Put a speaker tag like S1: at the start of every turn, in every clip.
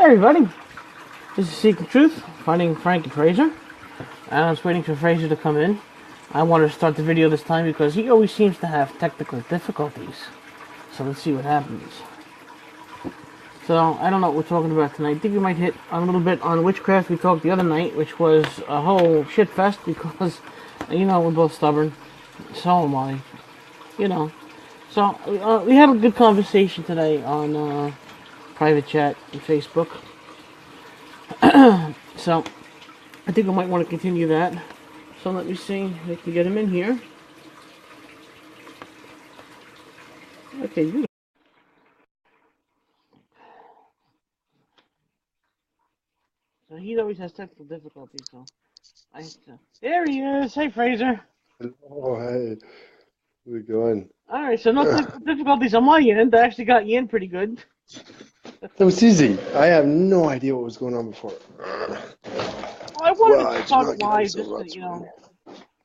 S1: Hey everybody, this is Seeking Truth, finding Frank and Fraser. And I was waiting for Fraser to come in. I wanted to start the video this time because he always seems to have technical difficulties. So let's see what happens. So, I don't know what we're talking about tonight. I think we might hit a little bit on witchcraft we talked the other night, which was a whole shit fest because, we're both stubborn. So am I. You know. So, we had a good conversation today on private chat and Facebook. So, I think I might want to continue that. So let me see if I can get him in here. Okay, good. So he always has technical difficulties, so I have to... There he is! Hey, Fraser!
S2: Oh, hey, how's it going?
S1: Alright, so no technical difficulties on my end. I actually got you in pretty good.
S2: That was easy. I have no idea what was going on before.
S1: Well, I wanted
S2: Well,
S1: to
S2: I do
S1: start it
S2: not get
S1: live
S2: myself
S1: just to,
S2: lots of money.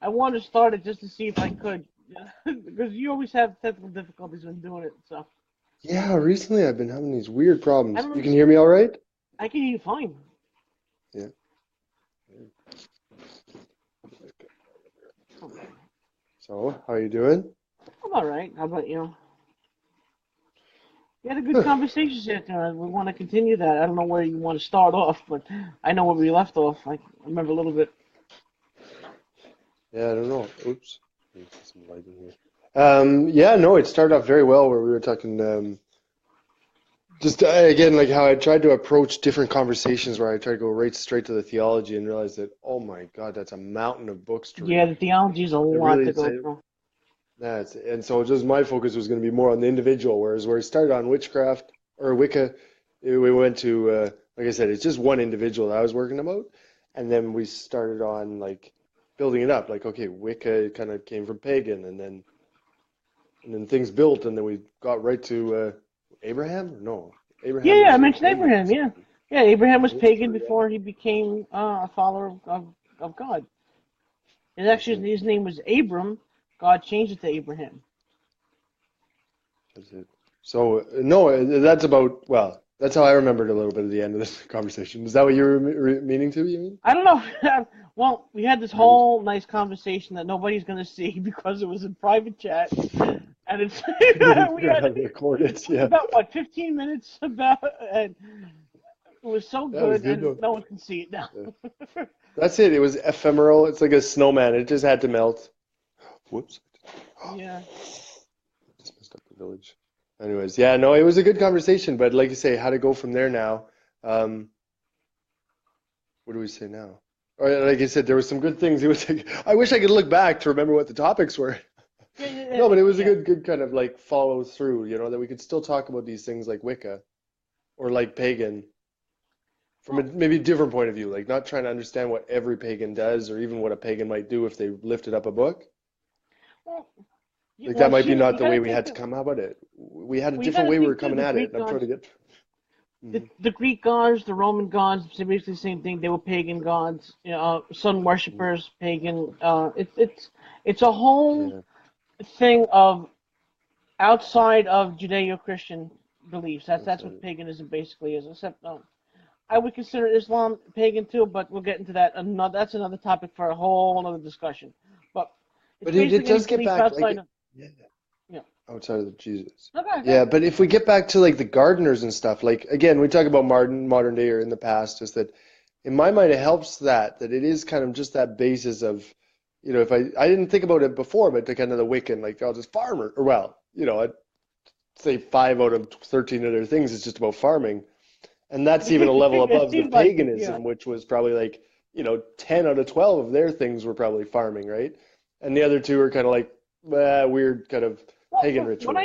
S1: I wanted to start it just to see if I could. Because you always have technical difficulties when doing it, so...
S2: Yeah, recently I've been having these weird
S1: I
S2: problems.
S1: don't
S2: You can hear me
S1: understand.
S2: all right?
S1: I can hear you fine.
S2: Yeah.
S1: Okay.
S2: So, how you doing?
S1: I'm alright. How about you? We had a good conversation, Santa. We want to continue that. I don't know where you want to start off, but I know where we left off. I remember a little bit.
S2: Yeah, I don't know. Oops. Let me put some light in here. Yeah, no, it started off very well where we were talking, just again, like how I tried to approach different conversations where I tried to go right straight to the theology and realize that, oh my God, that's a mountain of books to
S1: Yeah,
S2: read.
S1: the theology is a
S2: It
S1: lot
S2: really
S1: to
S2: is.
S1: go through.
S2: That's and so just my focus was going to be more on the individual, whereas where it started on witchcraft or Wicca, we went to like I said, it's just one individual that I was working about, and then we started on like building it up. Like okay, Wicca kind of came from pagan, and then things built, and then we got right to Abraham. No,
S1: Yeah,
S2: Abraham
S1: yeah, I
S2: was a
S1: mentioned
S2: pagan or
S1: Abraham. Yeah,
S2: something.
S1: yeah. Abraham was pagan
S2: History, yeah.
S1: before he became a follower of God. And
S2: That's it.
S1: actually, his name was Abram. God changed it to Abraham.
S2: That's it. So no, that's about well. That's how I remembered a little bit of the end of this conversation. Is that what you were meaning to? You mean?
S1: I don't know. Well, we had this
S2: Maybe.
S1: whole nice conversation that nobody's gonna see because it was in private chat, and it's
S2: We
S1: we
S2: figured
S1: had
S2: out how to record
S1: it
S2: it.
S1: was
S2: Yeah,
S1: about what 15 minutes about, and it was so
S2: that was
S1: good,
S2: good
S1: and
S2: though.
S1: no one can see it now.
S2: Yeah. That's it. It was ephemeral. It's like a snowman. It just had to melt. Whoops.
S1: Yeah.
S2: Just messed up the village. Anyways, yeah, no, it was a good conversation, but like you say, how to go from there now. Um, what do we say now? Or like I said, there were some good things. It was like, I wish I could look back to remember what the topics were.
S1: Yeah, yeah,
S2: No, but it was a
S1: yeah.
S2: good kind of like follow through, that we could still talk about these things like Wicca or like pagan from a
S1: Well,
S2: maybe different point of view, like not trying to understand what every pagan does or even what a pagan might do if they lifted up a book.
S1: well,
S2: Like that
S1: well.
S2: might be
S1: See,
S2: not
S1: you
S2: the
S1: gotta
S2: way we
S1: think
S2: had to
S1: that.
S2: come about it. We had a
S1: Well, you
S2: different
S1: gotta
S2: way we were
S1: think too.
S2: coming
S1: The
S2: at it,
S1: Greek
S2: and I'm trying to
S1: gods,
S2: get. Mhm.
S1: the Greek gods, the Roman gods, they're basically the same thing. They were pagan gods. Sun worshippers, pagan. It's a whole
S2: Yeah,
S1: thing of outside of Judeo-Christian beliefs. That's
S2: outside
S1: what
S2: it.
S1: paganism basically is. Except I would consider Islam pagan too, but we'll get into that. That's another topic for a whole other discussion. But it's
S2: But it
S1: basically any
S2: does get
S1: belief
S2: back like
S1: outside
S2: it.
S1: of
S2: Yeah.
S1: you know.
S2: Outside of the Jesus.
S1: Okay, okay.
S2: Yeah, but if we get back to like the gardeners and stuff, like again, we talk about modern day or in the past, is that in my mind it helps that it is kind of just that basis of, if I didn't think about it before, but the kind of the Wiccan, like I'll just farmer or well, I'd say 5 out of 13 other things is just about farming. And that's even a level
S1: It
S2: above the
S1: seems like it, yeah.
S2: paganism, which was probably like, 10 out of 12 of their things were probably farming, right? And the other two are kind of like weird kind of
S1: Well,
S2: pagan rituals.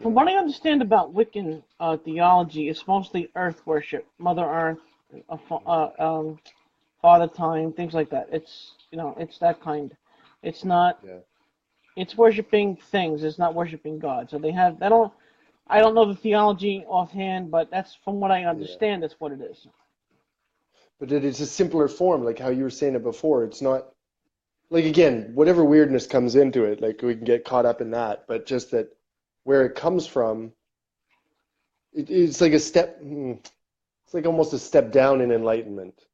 S1: from
S2: Yeah.
S1: what I understand about Wiccan theology, it's mostly Earth worship, Mother Earth, Father Time, things like that. It's that kind. It's not.
S2: Yeah.
S1: It's worshiping things. It's not worshiping God. So they have. I don't know the theology offhand, but that's from what I
S2: Yeah.
S1: understand. That's what it is.
S2: But it is a simpler form, like how you were saying it before. It's not like again, whatever weirdness comes into it, like we can get caught up in that, but just that where it comes from, it's like a step. it's like almost a step down in enlightenment.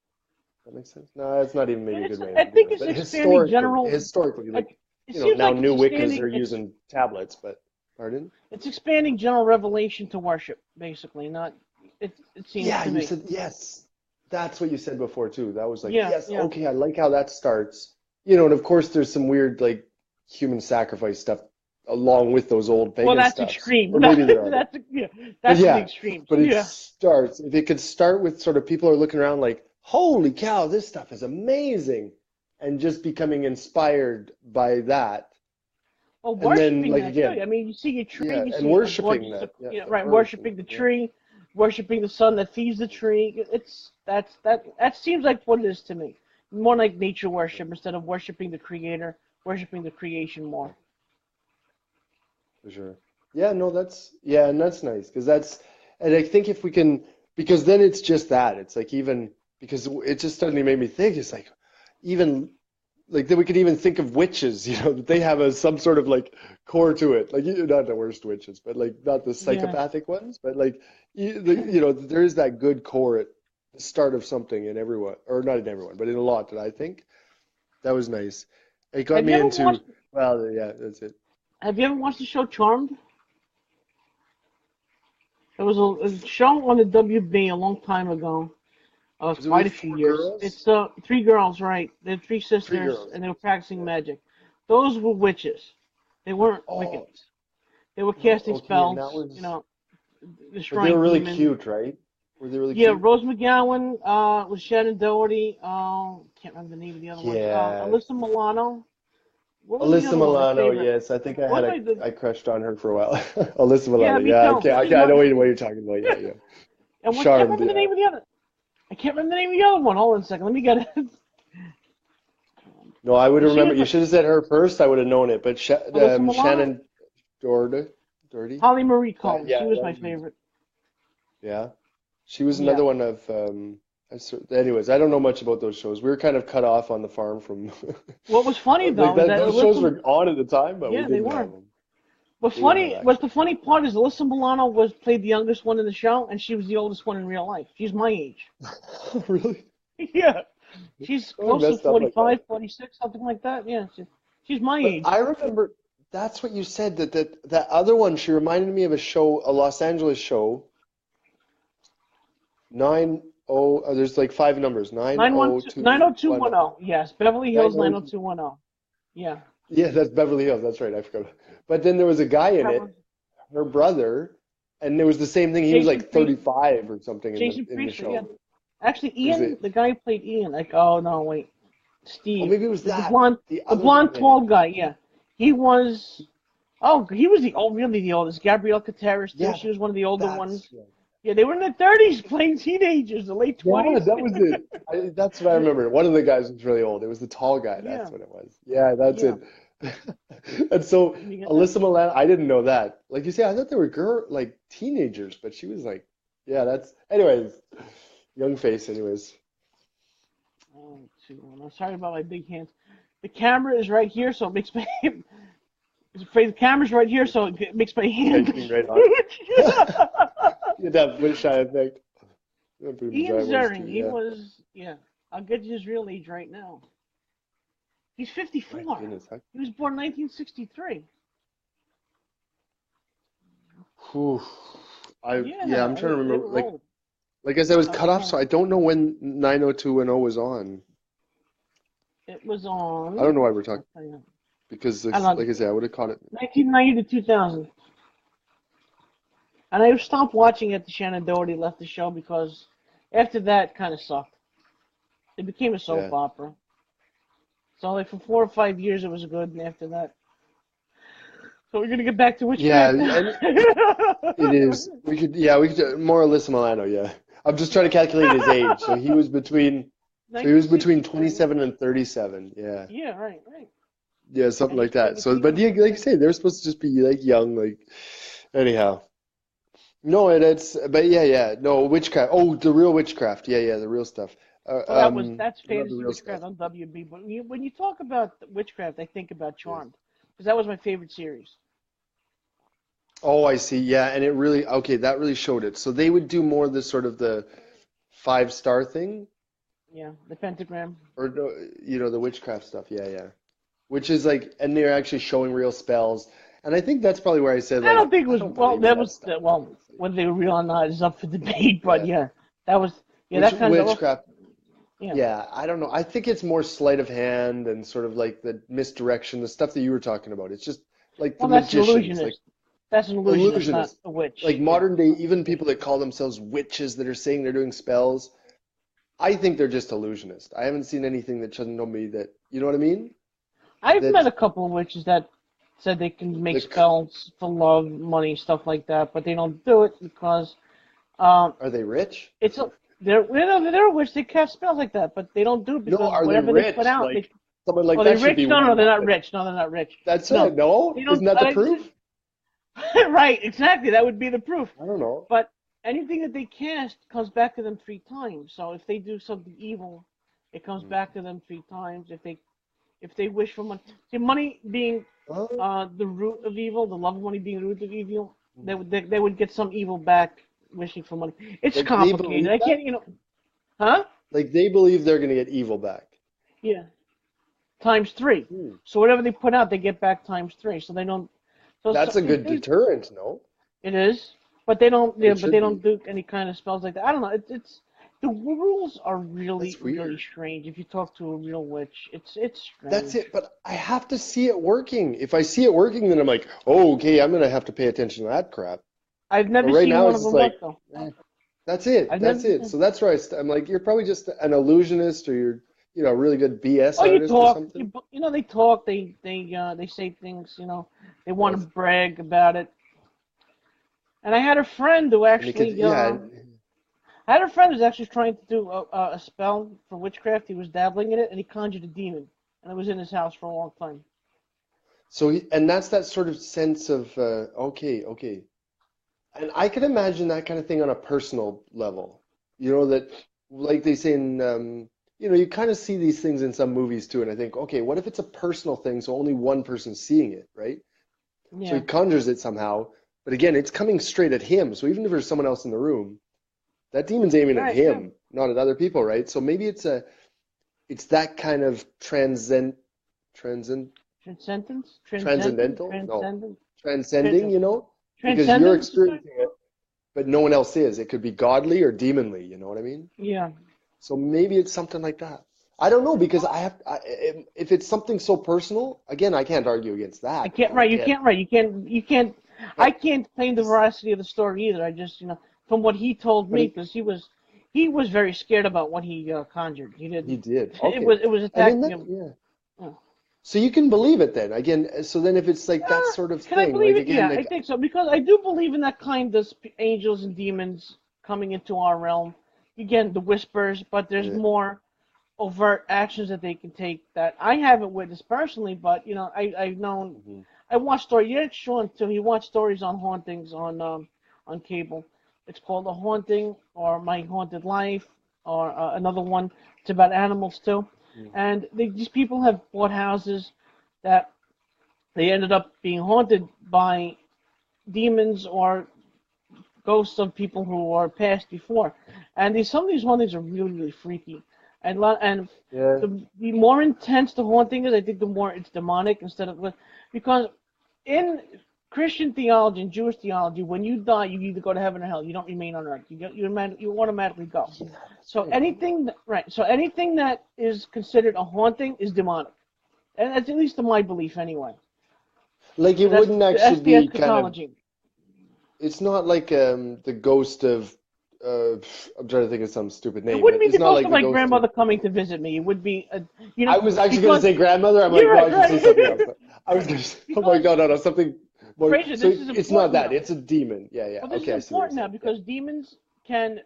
S2: That makes sense? No, that's not even maybe a good way
S1: I
S2: of doing
S1: think
S2: it.
S1: it's
S2: But
S1: expanding general.
S2: historically, like,
S1: Like, it
S2: you know,
S1: seems
S2: now
S1: like it's
S2: new Wiccas
S1: expanding.
S2: are using tablets, but pardon?
S1: It's expanding general revelation to worship, basically. Not. It seems
S2: Yeah,
S1: to
S2: you
S1: me.
S2: said yes. That's what you said before too. That was like,
S1: Yeah,
S2: yes,
S1: yeah.
S2: okay, I like how that starts. You know, and of course there's some weird like human sacrifice stuff along with those old
S1: Well,
S2: pagan
S1: that's
S2: stuffs.
S1: extreme.
S2: Or maybe there are,
S1: Yeah,
S2: but
S1: that's the
S2: yeah,
S1: extremes.
S2: but it
S1: Yeah.
S2: starts, if it could start with sort of people are looking around like, holy cow, this stuff is amazing, and just becoming inspired by that.
S1: Well,
S2: And then
S1: worshiping
S2: like
S1: that too.
S2: again,
S1: I mean, you see your tree,
S2: yeah,
S1: you
S2: and
S1: see a
S2: worshiping
S1: gorgeous,
S2: that. Yeah, the
S1: right?
S2: earth and
S1: Worshiping the
S2: yeah.
S1: tree, worshiping the sun that feeds the tree. That seems like what it is to me. More like nature worship instead of worshiping the creator, worshiping the creation more.
S2: For sure. Yeah, no, that's yeah, and that's nice because that's and I think if we can because then it's just that. It's like even because it just suddenly made me think it's like even like then we could even think of witches, you know, that they have some sort of like core to it. Like not the worst witches, but like not the
S1: Yeah.
S2: psychopathic ones, but like you know, there is that good core at the start of something in everyone, or not in everyone, but in a lot that I think that was nice. It got
S1: Have you
S2: me
S1: ever
S2: into
S1: watched?
S2: well, yeah, that's it.
S1: Have you ever watched the show Charmed? It was a show on the WB a long time ago.
S2: Was it
S1: Quite
S2: with
S1: a few
S2: four
S1: years.
S2: girls?
S1: It's three girls, right? They're three
S2: Three
S1: sisters,
S2: girls.
S1: and they were practicing
S2: Yeah.
S1: magic. Those were witches. They weren't
S2: Oh,
S1: Wiccans. They were
S2: no,
S1: casting
S2: okay, and
S1: spells,
S2: but they were
S1: destroying
S2: really
S1: demons.
S2: cute, right? Were they really
S1: Yeah,
S2: cute?
S1: Rose McGowan was Shannon Doherty. Can't remember the name of the other one.
S2: Yeah.
S1: Alyssa Milano. What was the
S2: Alyssa
S1: other one? My
S2: Milano,
S1: favorite.
S2: yes. I think
S1: What was the?
S2: I crushed on her for a while. Alyssa
S1: Yeah,
S2: Milano,
S1: me
S2: yeah,
S1: too. What was the
S2: I know
S1: other?
S2: what you're talking about. Yeah, yeah.
S1: And what? Can't
S2: Charmed,
S1: remember the
S2: yeah.
S1: name of the other. I can't remember the name of the other one. Hold on a second. Let me get it.
S2: No, I would
S1: She
S2: remember.
S1: was
S2: You should have said her first. I would have known it. But
S1: Alyssa Milano.
S2: Shannon Doherty, Doherty,
S1: Holly Marie Combs. She
S2: yeah,
S1: was
S2: that
S1: my
S2: was nice.
S1: favorite.
S2: Yeah, she was
S1: Yeah.
S2: another one of. Anyways, I don't know much about those shows. We were kind of cut off on the farm from
S1: What was funny
S2: like
S1: though is
S2: that.
S1: that
S2: Those shows
S1: Alyssa.
S2: were on at the time, but we
S1: Yeah, they
S2: didn't
S1: were.
S2: have them.
S1: What's
S2: We didn't have
S1: funny? What's
S2: access
S1: the
S2: to
S1: funny part is Alyssa Milano was played the youngest one in the show, and she was the oldest one in real life. She's my age.
S2: them. Really?
S1: Yeah. She's
S2: Oh,
S1: close to
S2: messed up like that.
S1: 45, 46, something like that. Yeah, she's my
S2: But
S1: age.
S2: I remember that's what you said that other one. She reminded me of a show, a Los Angeles show. 90. There's like five numbers. Nine o
S1: 912
S2: two one
S1: 90210. Yes, Beverly Hills
S2: 90.
S1: 90210. Yeah.
S2: Yeah, that's Beverly Hills. That's right. I forgot. But then there was a guy in
S1: That was
S2: it, her brother, and it was the same thing. He was
S1: Jason
S2: like 35 or something
S1: Jason
S2: in the
S1: Priestley. Yeah.
S2: show.
S1: Actually,
S2: Is
S1: Ian,
S2: it?
S1: the guy who played Ian, like, oh no, wait,
S2: Oh,
S1: Steve,
S2: maybe it was
S1: the
S2: that.
S1: blonde,
S2: The
S1: the
S2: other guy
S1: blonde
S2: in it.
S1: tall guy. Yeah, he was. Oh, he was really the oldest. Gabrielle Cateris too.
S2: Yeah,
S1: She was one of the older
S2: that's
S1: ones.
S2: right.
S1: Yeah, they were in their 30s playing teenagers, the late
S2: Yeah,
S1: 20s.
S2: that was it. That's what I remember. One of the guys was really old. It was the tall guy.
S1: Yeah,
S2: That's what it was. Yeah, that's
S1: yeah.
S2: it. And so
S1: You get that?
S2: Alyssa Milano, I didn't know that. Like you say, I thought they were like teenagers, but she was like, yeah, that's. Anyways, young face. Anyways,
S1: Oh, I'm sorry about my big hands. The camera is right here, so it makes my. It's afraid the camera's right here, so it makes my hand
S2: taking right on.
S1: huge.
S2: You had that wish eye effect. That's pretty much
S1: Ian
S2: how it was too.
S1: Ziering, he
S2: Yeah.
S1: was, yeah. I'll get you his real age right now. He's
S2: My
S1: 54.
S2: goodness.
S1: He was born 1963.
S2: Whew. Yeah, I'm
S1: Yeah,
S2: trying to
S1: they
S2: remember.
S1: were old.
S2: Like I said, it was cut off,
S1: Yeah.
S2: so I don't know when 90210 was on.
S1: It was
S2: I don't
S1: on,
S2: know why we're
S1: I'll
S2: talking
S1: tell you,
S2: because,
S1: I don't know,
S2: like I said, I would have caught it.
S1: 1990 to 2000. And I stopped watching it. Shannon Doherty left the show because after that, kind of sucked. It became a
S2: Yeah.
S1: soap opera. So like for 4 or 5 years, it was good, and after that, so we're gonna get back to
S2: Yeah,
S1: witchcraft.
S2: and it is. We could more Alyssa Milano. Yeah, I'm just trying to calculate his age. So he was between
S1: 1963.
S2: 27 and 37. Yeah,
S1: Yeah, right.
S2: yeah,
S1: And
S2: something
S1: he
S2: like
S1: played
S2: that.
S1: the
S2: So, but yeah,
S1: king.
S2: like you say, they're supposed to just be like young, like anyhow. No, but yeah, no witchcraft. Oh, the real witchcraft. Yeah, the real stuff.
S1: Well, that's
S2: I love the
S1: fantasy
S2: real stuff.
S1: witchcraft on WB. But when you talk about witchcraft, I think about
S2: Yeah.
S1: Charmed because that was my favorite series.
S2: Oh, I see. Yeah, and it really okay. That really showed it. So they would do more the sort of the 5-star thing,
S1: Yeah, the pentagram.
S2: or no, the witchcraft stuff. Yeah, yeah. Which is like, and they're actually showing real spells. And I think that's probably where I said
S1: I
S2: like,
S1: don't think it
S2: I
S1: was
S2: don't
S1: well.
S2: believe in
S1: That
S2: that
S1: was
S2: stuff.
S1: well,
S2: It's like,
S1: whether they were real or not is up for debate. But
S2: yeah.
S1: yeah, that was
S2: Which
S1: that kind of
S2: witchcraft?
S1: yeah.
S2: Yeah, I don't know. I think it's more sleight of hand and sort of like the misdirection, the stuff that you were talking about. It's just like the
S1: Well, that's an
S2: magicians, like
S1: illusionist. That's an illusionist, not
S2: illusionists,
S1: a
S2: like
S1: witch. Yeah.
S2: modern day, even people that call themselves witches that are saying they're doing spells. I think they're just illusionists. I haven't seen anything that doesn't know me that, you know what I mean?
S1: I've met
S2: That
S1: a couple of witches that said they can make
S2: the
S1: spells for love, money, stuff like that, but they don't do it because um,
S2: are they rich?
S1: it's a they're a witch. They cast spells like that, but they don't do it
S2: No,
S1: because
S2: are they
S1: whatever they put
S2: rich?
S1: out, they
S2: Like someone like
S1: are they
S2: that should
S1: rich?
S2: be
S1: No, no,
S2: one
S1: they're
S2: that
S1: not
S2: would.
S1: rich. No, they're not rich.
S2: That's
S1: No,
S2: it. No,
S1: they
S2: isn't
S1: don't.
S2: that the proof?
S1: Right, exactly. That would be the proof.
S2: I don't know.
S1: But anything that they cast comes back to them 3 times. So if they do something evil, it comes
S2: Hmm.
S1: back to them 3 times. If they wish for money, see, money being
S2: Oh,
S1: the root of evil, the love of money being the root of evil, they
S2: hmm.
S1: would they would get some evil back wishing for money. It's
S2: Like they
S1: complicated.
S2: believe
S1: I
S2: that?
S1: can't, huh?
S2: Like they believe they're gonna get evil back.
S1: Yeah, times three.
S2: Hmm.
S1: So whatever they put out, they get back times three. So they don't. So
S2: That's a good deterrent, no?
S1: it is, but they don't. Yeah,
S2: It
S1: but
S2: should
S1: they
S2: be.
S1: don't do any kind of spells like that. I don't know. It's the rules are really
S2: That's
S1: really
S2: weird.
S1: strange. If you talk to a real witch, it's
S2: That's
S1: strange.
S2: it. But I have to see it working. If I see it working, then I'm like, oh, okay, I'm gonna have to pay attention to that crap.
S1: I've
S2: But
S1: never
S2: right
S1: seen
S2: now,
S1: one
S2: it's
S1: of
S2: just
S1: them
S2: like,
S1: work though.
S2: eh, that's it.
S1: I've never.
S2: That's it. So that's where I'm like, you're probably just an illusionist, or you're, a really good BS
S1: Oh, you
S2: artist or
S1: talk.
S2: something.
S1: They talk. They say things. They want to
S2: Yes.
S1: brag about it. And I had a friend who
S2: And because,
S1: actually.
S2: yeah,
S1: I had a friend who's actually trying to do a spell for witchcraft. He was dabbling in it, and he conjured a demon, and it was in his house for a long time.
S2: so and that's that sort of sense of, okay, okay. And I can imagine that kind of thing on a personal level. That, like they say in, you kind of see these things in some movies too. And I think, okay, what if it's a personal thing, so only one person's seeing it, right? So he
S1: Yeah.
S2: conjures it somehow. But again, it's coming straight at him. So even if there's someone else in the room, that demon's aiming at
S1: Right. Yeah.
S2: him, not at other people, right? So maybe it's that kind of transcend,
S1: Transcendence? Transcendent?
S2: transcendental? No,
S1: Transcendent?
S2: transcending,
S1: Trans-
S2: because you're
S1: Transcendence?
S2: experiencing it, but no one else is. It could be godly or demonly, you know what I mean?
S1: Yeah.
S2: So maybe it's something like that. I don't know because if it's something so personal, again, I can't argue against
S1: I
S2: that.
S1: can't, right, you can't, right, you can't, I
S2: But
S1: can't claim the
S2: this,
S1: veracity of the story either. I just, from what he told
S2: but
S1: me, because he was very scared about what he conjured. He
S2: he
S1: didn't,
S2: did.
S1: it
S2: Okay.
S1: was, it was
S2: And in
S1: attacking
S2: that,
S1: him.
S2: yeah.
S1: Oh.
S2: So you can believe it then. Again, so then if it's like that
S1: Uh,
S2: sort of
S1: can I
S2: thing,
S1: believe
S2: like
S1: it?
S2: again,
S1: Yeah, I
S2: like
S1: think so, because I do believe in that kind of angels and demons coming into our realm. Again, the whispers, but there's
S2: yeah.
S1: more overt actions that they can take that I haven't witnessed personally, but I've known.
S2: Mhm.
S1: I watch stories. Yeah, Sean too. He watched stories on hauntings on cable. It's called A Haunting or My Haunted Life or another one. It's about animals too,
S2: Mhm.
S1: and these people have bought houses that they ended up being haunted by demons or ghosts of people who are passed before, and some of these hauntings are really really freaky, and
S2: Yeah.
S1: the more intense the haunting is, I think the more it's demonic instead of because in Christian theology and Jewish theology, when you die, you either go to heaven or hell. You don't remain on earth. You automatically go.
S2: Yeah, that's
S1: So
S2: right.
S1: anything right. So anything that is considered a haunting is demonic, and that's at least in my belief anyway.
S2: Like it
S1: So that's
S2: wouldn't actually
S1: that's the
S2: be kind of,
S1: eschatology.
S2: it's not like the ghost of I'm trying to think of some stupid
S1: It
S2: name,
S1: wouldn't
S2: but
S1: be
S2: it's
S1: the
S2: not
S1: ghost
S2: like
S1: of
S2: the
S1: my
S2: ghost of,
S1: grandmother coming to visit me. It would be,
S2: I was actually going to
S1: because
S2: say grandmother. I'm like,
S1: you're
S2: no,
S1: right,
S2: I should say something
S1: right.
S2: else. I was going to say, oh my
S1: Because
S2: God, no, no, something more.
S1: Fraser,
S2: So
S1: this is
S2: it's not
S1: important
S2: that.
S1: now.
S2: It's a demon. Yeah, yeah.
S1: Well, this is
S2: Okay, I see what you're
S1: important now
S2: saying. Yeah.
S1: because demons can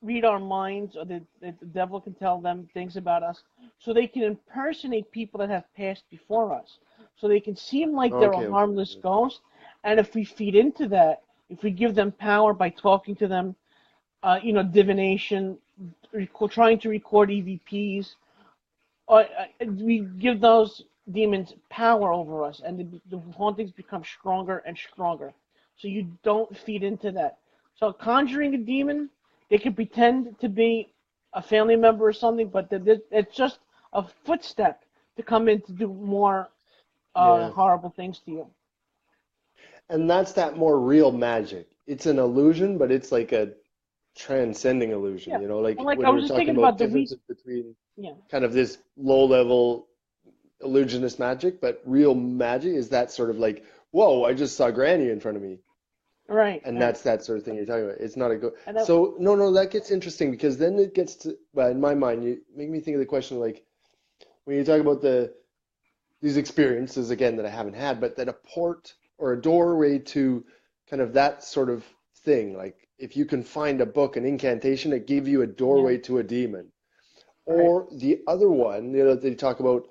S1: read our minds, or the devil can tell them things about us, so they can impersonate people that have passed before us. So they can seem like they're a
S2: Okay, okay.
S1: harmless ghost, and if we feed into that, if we give them power by talking to them, divination, trying to record EVPs, we give those demons power over us, and the hauntings become stronger and stronger. So you don't feed into that. So conjuring a demon They can pretend to be a family member or something, but it's just a footstep to come in to do more
S2: Yeah.
S1: horrible things to you.
S2: And that's that more real magic. It's an illusion, but it's like a transcending illusion,
S1: Yeah.
S2: you know,
S1: Well,
S2: like
S1: like I
S2: when
S1: was
S2: we're
S1: just
S2: talking
S1: thinking
S2: about
S1: about the week.
S2: differences between
S1: Yeah.
S2: kind of this low level illusionist magic, but real magic is that sort of like, whoa, I just saw Granny in front of me.
S1: Right.
S2: And
S1: Right.
S2: that's that sort of thing you're talking about. It's not a go.
S1: And I,
S2: So no, no, that gets interesting because then it gets to, well, in my mind, you make me think of the question like when you talk about these experiences again that I haven't had, but that a port or a doorway to kind of that sort of thing. Like if you can find a book, an incantation that gave you a
S1: yeah.
S2: doorway to a demon.
S1: Right.
S2: Or the other one, you know, they talk about,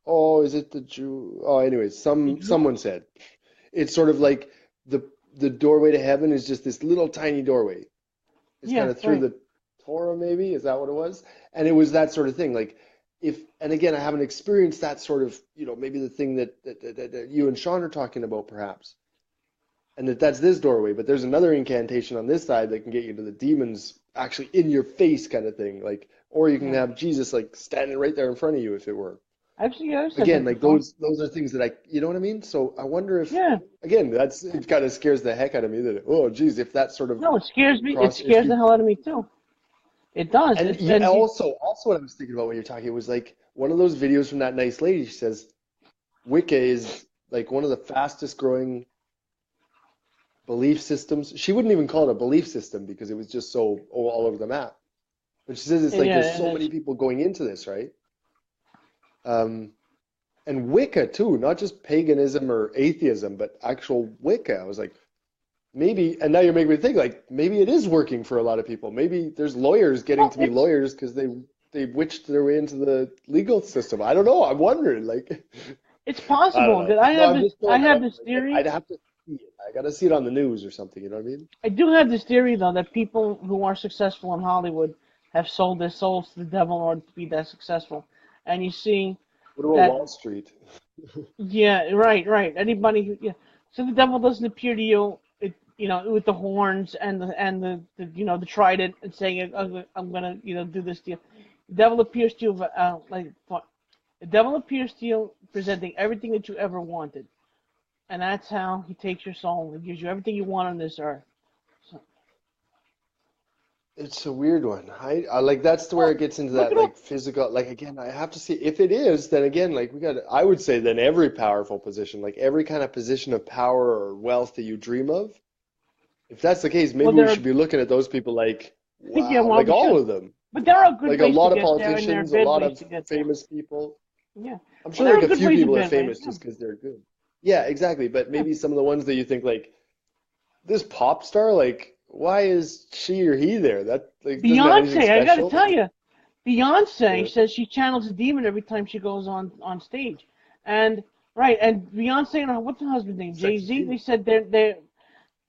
S2: oh, is it the Jew? Oh, anyways,
S1: The
S2: someone
S1: Jew.
S2: said it's sort of like the the doorway to heaven is just this little tiny doorway. It's kind
S1: Yeah.
S2: of through
S1: Right.
S2: the Torah, maybe. Is that what it was? And it was that sort of thing. Like if, and again, I haven't experienced that sort of, you know, maybe the thing that you and Sean are talking about, perhaps, and that's this doorway. But there's another incantation on this side that can get you to the demons actually in your face, kind of thing. Like, or you can
S1: Yeah.
S2: have Jesus like standing right there in front of you, if it were.
S1: Actually, yeah, I've said
S2: Again,
S1: that
S2: like
S1: before.
S2: those are things that you know what I mean? So I wonder if,
S1: Yeah.
S2: again, that's it kind of scares the heck out of me that, oh, geez, if that sort of
S1: No, it scares me. It
S2: if
S1: scares
S2: you
S1: the hell out of me too. It does.
S2: And
S1: It's
S2: yeah,
S1: and you,
S2: also what I was thinking about when you're talking was like one of those videos from that nice lady. She says Wicca is like one of the fastest growing belief systems. She wouldn't even call it a belief system because it was just so all over the map. But she says it's like there's
S1: yeah,
S2: so
S1: it
S2: many
S1: is.
S2: people going into this, right? Um, and Wicca too, not just paganism or atheism, but actual Wicca. I was like, maybe, and now you're making me think like maybe it is working for a lot of people. Maybe there's lawyers getting
S1: Well,
S2: to be lawyers because they witched their way into the legal system. I don't know. I'm wondering. Like,
S1: it's
S2: I don't
S1: possible
S2: know.
S1: that I
S2: No,
S1: have
S2: I'm
S1: this.
S2: just
S1: I
S2: throwing that
S1: have
S2: out
S1: this
S2: there. But
S1: theory.
S2: I'd have to see it. I got to see it on the news or something. You know what I mean?
S1: I do have this theory though that people who are successful in Hollywood have sold their souls to the devil in order to be that successful. And you see
S2: What about
S1: that.
S2: Wall Street?
S1: Yeah, right, right. Anybody who, yeah. So the devil doesn't appear to you, with the horns and the trident and saying, I'm gonna, do this to you. The devil appears to you, the devil appears to you presenting everything that you ever wanted, and that's how he takes your soul and gives you everything you want on this earth. So,
S2: It's a weird one. I like that's where
S1: well,
S2: it gets into
S1: look
S2: that
S1: at all.
S2: like physical. Like again, I have to see if it is. Then again, like we got. I would say then every powerful position, like every kind of position of power or wealth that you dream of. If that's the case,
S1: Well,
S2: maybe we
S1: there are,
S2: should be looking at those people like,
S1: yeah,
S2: wow,
S1: well,
S2: like
S1: we
S2: all
S1: should,
S2: of them.
S1: but there are good
S2: Like a
S1: ways to
S2: lot of
S1: get there, and there are
S2: politicians, a
S1: bad
S2: lot
S1: ways
S2: of
S1: to get there.
S2: famous people.
S1: Yeah.
S2: I'm
S1: Well,
S2: sure
S1: there
S2: like
S1: are
S2: a
S1: good
S2: few
S1: ways and
S2: people are
S1: bad ways.
S2: famous
S1: Yeah.
S2: just because they're good. Yeah, exactly. But
S1: Yeah.
S2: maybe some of the ones that you think like this pop star, like why is she or he there? That like doesn't have anything
S1: Beyonce, I got to
S2: special.
S1: tell you,
S2: Yeah.
S1: Beyonce says she channels a demon every time she goes on stage, and right, and Beyonce and what's her husband's name, Jay
S2: Sexy
S1: Z. They
S2: demon.
S1: said they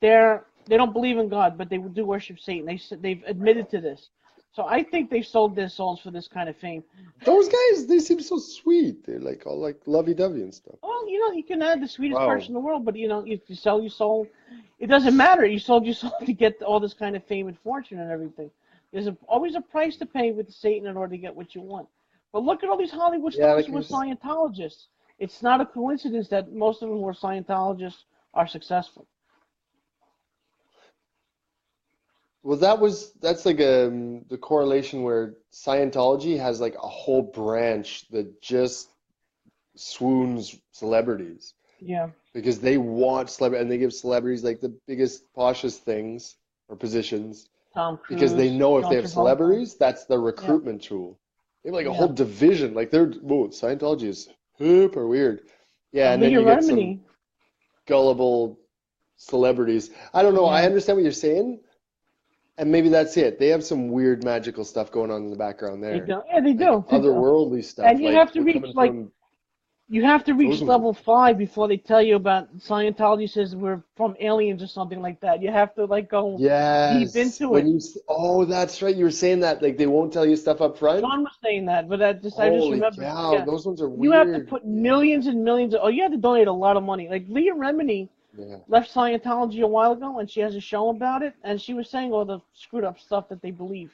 S1: don't believe in God, but they do worship Satan. They said they've admitted to this. So I think they sold their souls for this kind of fame.
S2: Those guys, they seem so sweet. They're like all like lovey-dovey and stuff.
S1: Well, you can have the sweetest person
S2: Wow.
S1: in the world, but if you sell your soul, it doesn't matter. You sold your soul to get all this kind of fame and fortune and everything. There's always a price to pay with Satan in order to get what you want. But look at all these Hollywood
S2: Yeah,
S1: stars
S2: like
S1: who
S2: I
S1: are
S2: s-
S1: Scientologists. It's not a coincidence that most of them who are Scientologists are successful.
S2: well, that's like the correlation where Scientology has like a whole branch that just swoons celebrities
S1: Yeah,
S2: because they want celebrity and they give celebrities like the biggest, poshest things or positions
S1: Tom
S2: because they
S1: Cruise,
S2: know if they
S1: John
S2: have
S1: Travolta.
S2: celebrities, that's the
S1: Yeah,
S2: recruitment tool. They have like a whole
S1: yeah.
S2: division. Like they're, whoa, Scientology is hip or weird. Yeah, and then
S1: Leah
S2: you get some
S1: Remini.
S2: gullible celebrities. I don't know. I
S1: Yeah,
S2: understand what you're saying, and maybe that's it. They have some weird magical stuff going on in the background
S1: they
S2: there,
S1: do. Yeah, they
S2: like
S1: do. They do.
S2: otherworldly
S1: And
S2: stuff. Like we're coming from
S1: you have to reach
S2: frozen world.
S1: level 5 before they tell you about Scientology says we're from aliens or something like that. You have to go deep
S2: Yes,
S1: into
S2: when
S1: it.
S2: oh, that's right. You were saying that like they won't tell you stuff up front.
S1: Sean was saying that, but I just
S2: Holy
S1: remembered.
S2: cow,
S1: Yeah,
S2: those ones are
S1: you have to
S2: weird.
S1: put
S2: Yeah.
S1: millions and millions. Oh, you have to donate a lot of money. Like Leah Remini,
S2: Yeah.
S1: left Scientology a while ago, and she has a show about it, and she was saying all the screwed up stuff that they believe.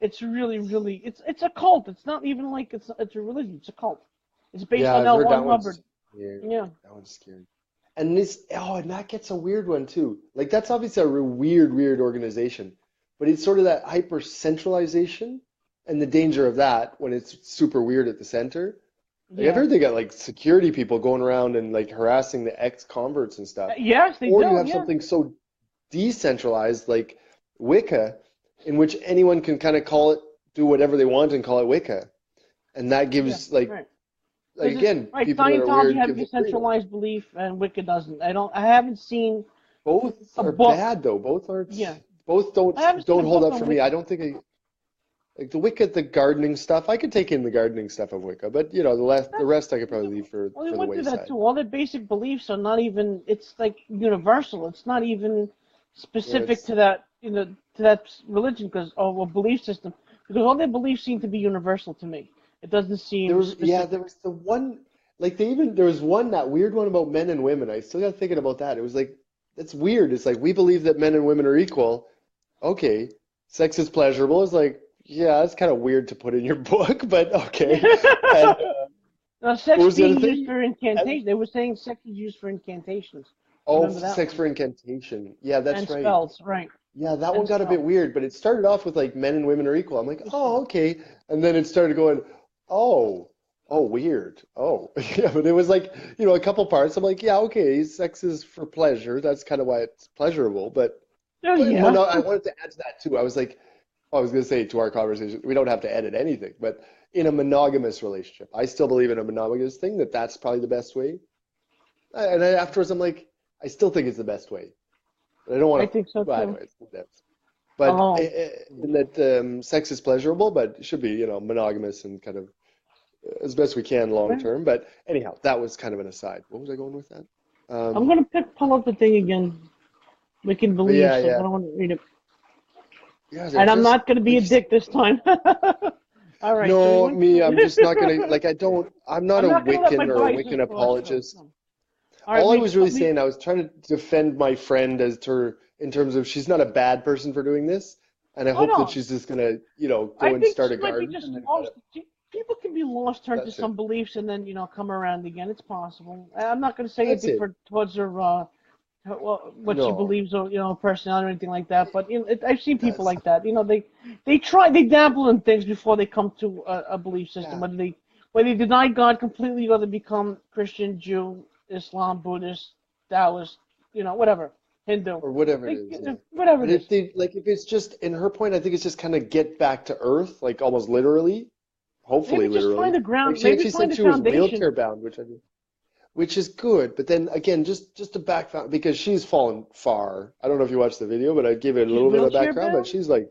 S1: It's really, really, it's a cult. It's not even like it's a religion. It's a cult. It's based
S2: Yeah,
S1: on
S2: I've
S1: L.
S2: heard
S1: Ron
S2: that
S1: Hubbard.
S2: one's scary.
S1: Yeah,
S2: That one's scary. And and that gets a weird one too. Like that's obviously a weird, weird organization, but it's sort of that hyper centralization and the danger of that when it's super weird at the center. Like I've
S1: yeah.
S2: heard they got like security people going around and like harassing the ex-converts and stuff.
S1: Yes, they
S2: Or you
S1: do.
S2: have
S1: Yeah,
S2: something so decentralized like Wicca, in which anyone can kind of call it, do whatever they want and call it Wicca. And that
S1: yeah,
S2: gives
S1: right.
S2: like
S1: Because
S2: again,
S1: right,
S2: people that are
S1: Scientology
S2: weird
S1: has
S2: gives
S1: a
S2: it freedom.
S1: centralized belief, and Wicca doesn't. I haven't seen
S2: Both
S1: a
S2: are
S1: book.
S2: bad though. Both aren't.
S1: Yeah,
S2: Both
S1: I haven't seen a
S2: don't hold
S1: book
S2: up
S1: on
S2: for me. I
S1: Wicca.
S2: don't think like the Wicca, the gardening stuff. I could take in the gardening stuff of Wicca, but you know the
S1: That's
S2: rest I could probably leave
S1: well, we
S2: for the
S1: went through that
S2: wayside.
S1: too. All their basic beliefs are not even. It's like universal. It's not even
S2: Yeah,
S1: specific
S2: it's
S1: to that, to that religion, because or belief system. Because all their beliefs seem to be universal to me. It doesn't seem
S2: there
S1: specific.
S2: was the one like they even there was one that weird one about men and women. I still got thinking about that. It was like that's weird. It's like we believe that men and women are equal. Okay, sex is pleasurable. It's like yeah, that's kind of weird to put in your book, but okay. And
S1: Now,
S2: what
S1: sex
S2: was the other
S1: being used
S2: thing?
S1: for
S2: And
S1: incantation. They were saying sex is used for incantations.
S2: oh,
S1: Remember that
S2: sex
S1: one?
S2: for incantation. Yeah,
S1: And
S2: that's right.
S1: spells, right?
S2: Yeah, that one
S1: And
S2: got a bit
S1: spells.
S2: weird, but it started off with like men and women are equal. I'm like,
S1: Just
S2: oh, okay. And then it started going, oh, oh, weird. Oh, yeah, but it was like, a couple parts. I'm like, yeah, okay, sex is for pleasure. That's kind of why it's pleasurable.
S1: oh
S2: But
S1: yeah.
S2: I wanted to add to that too. I was like, I was going to say to our conversation, we don't have to edit anything, but in a monogamous relationship, I still believe in a monogamous thing that that's probably the best way. Afterwards, I'm like, I still think it's the best way. But I don't
S1: I
S2: want to.
S1: think so
S2: Well,
S1: too.
S2: anyways, that's. But
S1: Alone.
S2: in that sex is pleasurable, but it should be, monogamous and kind of as best we can long
S1: Right.
S2: term. But anyhow, that was kind of an aside. What was I going with that?
S1: I'm
S2: Um,
S1: gonna pull up the thing again. Wicked
S2: but yeah,
S1: beliefs. I
S2: yeah,
S1: want to read it,
S2: yeah. They're
S1: and I'm
S2: just
S1: not gonna be
S2: like
S1: a
S2: you said.
S1: dick this time. All right. So we
S2: No,
S1: went
S2: me,
S1: through.
S2: I'm just not gonna like. I don't. I'm not
S1: I'm
S2: a
S1: not gonna let my
S2: Wiccan or a
S1: biases
S2: Wiccan
S1: cross through.
S2: apologist.
S1: No. All right.
S2: All I was really saying, I was trying to defend my friend as to her in terms of she's not a bad person for doing this, and I
S1: Oh
S2: hope that
S1: no.
S2: she's just gonna,
S1: I
S2: go and
S1: think
S2: start
S1: she
S2: a
S1: might be
S2: garden
S1: just
S2: and then kind
S1: lost.
S2: of.
S1: People can be lost, turn to
S2: That's it.
S1: some beliefs, and then come around again. It's possible. I'm not going to say
S2: That's
S1: anything
S2: it.
S1: for towards her, what she
S2: No,
S1: believes, or personality or anything like that. But I've seen people
S2: that's
S1: like that. They dabble in things before they come to a belief system.
S2: yeah,
S1: Whether they deny God completely, or they become Christian, Jew, Islam, Buddhist, Taoist, whatever, Hindu,
S2: or whatever it is. Yeah.
S1: whatever
S2: But
S1: it is.
S2: if they like, if it's just in her point, I think it's just kind of get back to earth, like almost literally, hopefully
S1: Maybe just find
S2: literally.
S1: a
S2: Like
S1: ground.
S2: she
S1: Maybe
S2: actually
S1: find
S2: said
S1: a
S2: she was
S1: foundation.
S2: wheelchair bound, which is good. But then again, just to because she's fallen far. I don't know if you watched the video, but I gave it a
S1: She's
S2: little bit of
S1: wheelchair
S2: background. But
S1: bound.
S2: she's like,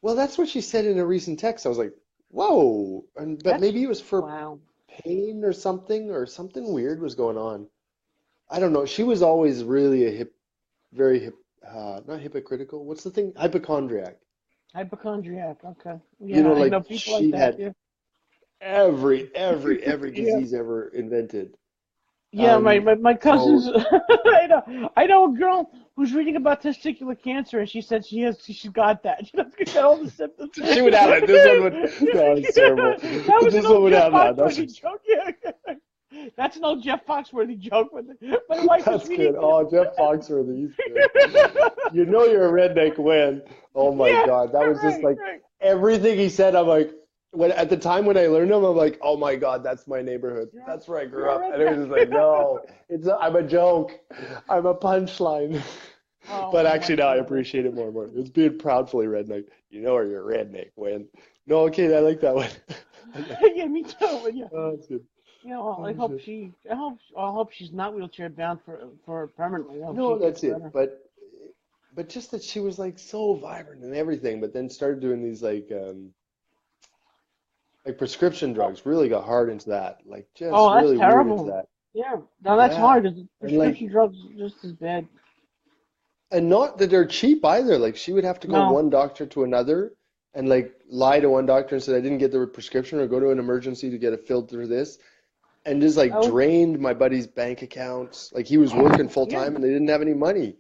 S2: well, that's what she said in a recent text. I was like, whoa, but
S1: That's
S2: maybe it was for
S1: wow.
S2: pain or something weird was going on. I don't know. She was always really very not hypocritical. What's the thing? Hypochondriac.
S1: Hypochondriac. Okay.
S2: You
S1: Yeah,
S2: know,
S1: I know
S2: like
S1: people like
S2: she
S1: that.
S2: had
S1: Yeah.
S2: every
S1: Yeah.
S2: disease ever invented.
S1: Yeah. My cousin's.
S2: So
S1: I know a girl who's reading about testicular cancer, and she said she's got that. She's got all the symptoms.
S2: she would have it. This one would. No, it's terrible.
S1: That was an
S2: This one
S1: old
S2: would
S1: Jeff
S2: have that.
S1: Foxworthy joke. Yeah. That's an old Jeff Foxworthy joke. But my wife was
S2: That's good.
S1: reading.
S2: Oh, Jeff Foxworthy, he's good. You know you're a redneck when. Oh my
S1: Yeah.
S2: God, that was just
S1: Right.
S2: like
S1: Right.
S2: everything he said. I'm like, when at the time when I learned him, I'm like, oh my God, that's my neighborhood.
S1: You're
S2: That's where I grew
S1: you're
S2: up.
S1: a
S2: And it was just like,
S1: redneck.
S2: no, I'm a joke. I'm a punchline.
S1: Oh
S2: But
S1: my
S2: actually, now I
S1: God.
S2: appreciate it more and more. It's being proudfully redneck. You know, or you're a redneck when. No, okay, I like that one.
S1: Yeah, me too. But yeah.
S2: Oh, that's good.
S1: Well,
S2: Oh, shit.
S1: I hope she's not wheelchair bound for permanently. I hope she
S2: No,
S1: gets
S2: that's it.
S1: better.
S2: But just that she was like so vibrant and everything, but then started doing these like prescription
S1: Oh,
S2: drugs. Really got hard into that. Like just
S1: oh, that's
S2: really weird into
S1: terrible.
S2: that.
S1: Yeah, now that's
S2: Yeah.
S1: hard. 'Cause
S2: And like
S1: prescription drugs are just as bad.
S2: and not that they're cheap either. Like she would have to go
S1: No,
S2: one doctor to another and like lie to one doctor and say I didn't get the prescription or go to an emergency to get it filled through this. and just like
S1: Oh,
S2: drained my buddy's bank accounts. Like he was working full
S1: yeah.
S2: time and they didn't have any money.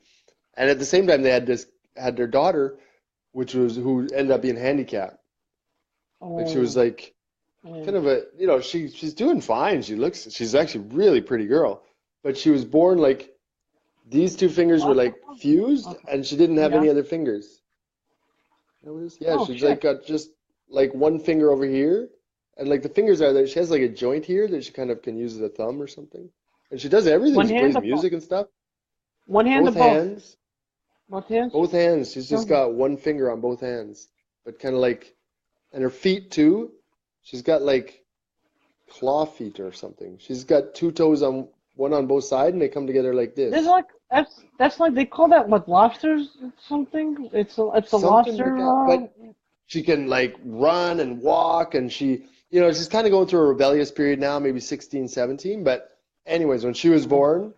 S2: And at the same time, they had their daughter, who ended up being handicapped. Like she was
S1: Oh,
S2: like
S1: yeah.
S2: kind of she's doing fine. She's actually a really pretty girl, but she was born like these two fingers were
S1: Lost
S2: like
S1: them?
S2: fused,
S1: Okay.
S2: and she didn't have
S1: Yeah.
S2: any other fingers. Yeah,
S1: Oh,
S2: she's like
S1: shit.
S2: got just like one finger over here, and like the fingers are there. She has like a joint here that she kind of can use as a thumb or something. And she does everything.
S1: One
S2: She
S1: hand
S2: plays
S1: or both?
S2: music and stuff.
S1: One hand or
S2: Both
S1: both?
S2: hands,
S1: Both hands?
S2: both hands. She's just
S1: Mhm.
S2: got one finger on both hands, but kind of like, and her feet too. She's got like claw feet or something. She's got two toes on one on both sides, and they come together like
S1: There's
S2: this.
S1: like that's like they call that what lobsters or something. It's a
S2: Something like
S1: lobster.
S2: that. But she can like run and walk, and she's kind of going through a rebellious period now, maybe 16, 17. But anyways, when she was born,